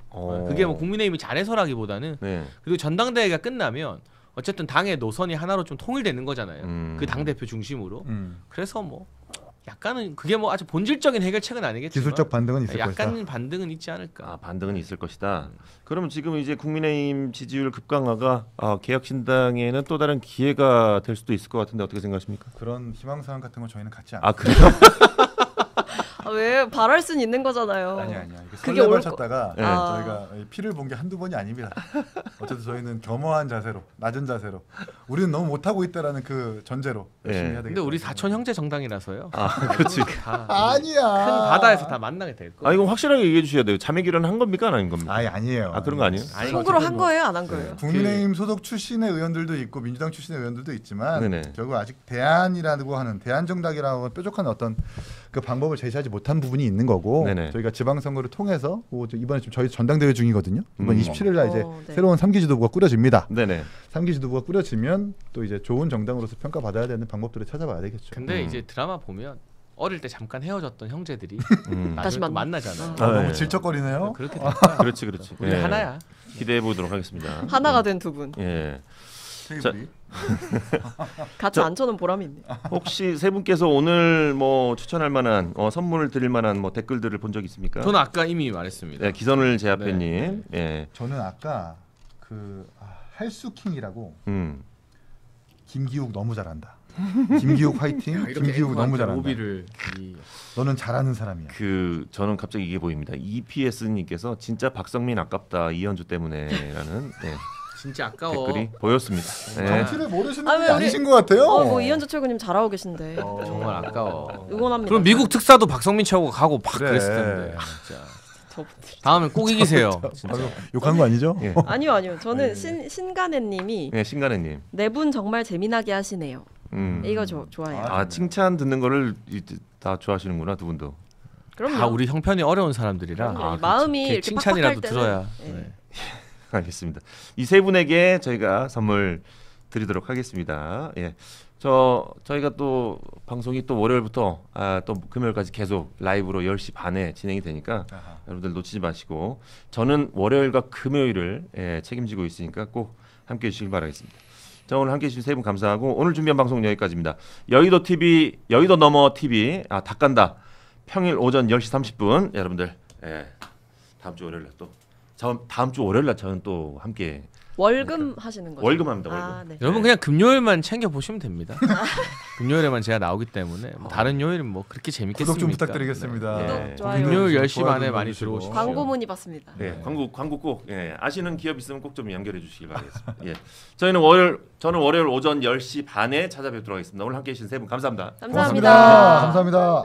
그게 뭐 국민의힘이 잘해서라기보다는 그리고 전당대회가 끝나면 어쨌든 당의 노선이 하나로 좀 통일되는 거잖아요. 그 당대표 중심으로. 그래서 뭐 약간은 그게 뭐 아주 본질적인 해결책은 아니겠지만 기술적 반등은 있을 것이다. 약간 반등은 있지 않을까. 반등은 있을 것이다. 그러면 지금 이제 국민의힘 지지율 급강화가 개혁신당에는 또 다른 기회가 될 수도 있을 것 같은데 어떻게 생각하십니까? 그런 희망사항 같은 건 저희는 갖지 않아요. 그래요? 왜 바랄 수는 있는 거잖아요. 아니야. 설레발 쳤다가 저희가 피를 본 게 한두 번이 아닙니다. 어쨌든 저희는 겸허한 자세로, 낮은 자세로 우리는 너무 못하고 있다라는 그 전제로 열심히 해야 되겠다. 근데 우리 사촌 형제 정당이라서요. 그렇지. 아니야. 큰 바다에서 다 만나게 될 거예요. 이거 확실하게 얘기해 주셔야 돼요. 자매 결혼 한 겁니까 아닌 겁니까? 아니에요. 그런 거 아니에요? 속으로 한 거예요, 안 한 거예요? 국민의힘 소속 출신의 의원들도 있고 민주당 출신의 의원들도 있지만 결국 아직 대안이라고 하는 대안정당이라고 뾰족한 어떤 그 방법을 제시하지 못한 부분이 있는 거고 저희가 지방선거를 통해서 이번에 지금 저희 전당대회 중이거든요. 이번 27일 날 이제 새로운 3기 지도부가 꾸려집니다. 3기 지도부가 꾸려지면 또 이제 좋은 정당으로서 평가받아야 되는 방법들을 찾아봐야 되겠죠. 근데 이제 드라마 보면 어릴 때 잠깐 헤어졌던 형제들이 음. 다시 나중에 또 만나잖아. 아, 너무 네. 질척거리네요. 그렇게 될까? 그렇지. 우리 예. 하나야. 기대해 보도록 하겠습니다. 하나가 된 두 분. 예. 테이블이. 같이 앉혀놓은 보람이 있네. 혹시 세 분께서 오늘 뭐 추천할 만한 선물을 드릴 만한 뭐 댓글들을 본 적 있습니까? 저는 아까 이미 말했습니다. 네, 기선을 제압해님. 예. 저는 아까 할수킹이라고 김기욱 너무 잘한다. 김기욱 화이팅. 김기욱 너무 잘한다. 오비를 너는 잘하는 사람이야. 저는 갑자기 이게 보입니다. EPS님께서 진짜 박성민 아깝다 이현주 때문에라는 네, 진짜 아까워. 댓글이 보였습니다. 네. 정치를 모르시는 아, 분이 왜 우리- 아니신 것 같아요. 뭐 이현주 최고님 잘하고 계신데 정말 아까워. 응원합니다. 그럼 미국 특사도 박성민 최고가 가고 막 그래. 그랬을 텐데. 진짜. 저분들. 다음엔 꼭 이기세요. 진짜. 욕한 거 아니죠? 예. 아니요. 저는 신간혜님이 네, 신가네님. 네 분 정말 재미나게 하시네요. 이거 좋아해요. 아 칭찬 듣는 거를 다 좋아하시는구나 두 분도. 그럼요. 다 우리 형편이 어려운 사람들이라 그럼요. 마음이 그렇죠. 이렇게 칭찬이라도 팍팍할 때는, 들어야. 예. 네. 알겠습니다. 이 세 분에게 저희가 선물 드리도록 하겠습니다. 예. 저희가 또 방송이 또 월요일부터 또 금요일까지 계속 라이브로 10시 반에 진행이 되니까 여러분들 놓치지 마시고 저는 월요일과 금요일을 책임지고 있으니까 꼭 함께해 주시길 바라겠습니다. 자, 오늘 함께해 주신 세 분 감사하고 오늘 준비한 방송 여기까지입니다. 여의도 TV, 여의도 너머 TV 닭간다 평일 오전 10시 30분 여러분들 다음 주 월요일날 또 다음 주 월요일날 저는 또 함께 월금 하시는 거죠? 월금합니다. 월금. 아, 네. 여러분 그냥 금요일만 챙겨 보시면 됩니다. 금요일에만 제가 나오기 때문에 뭐 다른 요일은 뭐 그렇게 재밌겠습니까? 구독 좀 부탁드리겠습니다. 네. 구독, 좋아요. 금요일 10시 좋아요 반에 좀 많이 눌러주시고. 들어오십시오. 광고 문의 받습니다. 네, 광고 꼭 아시는 기업 있으면 꼭 좀 연결해 주시길 바라겠습니다. 예, 저는 월요일 오전 10시 반에 찾아뵙도록 하겠습니다. 오늘 함께해 주신 세 분 감사합니다. 감사합니다. 감사합니다.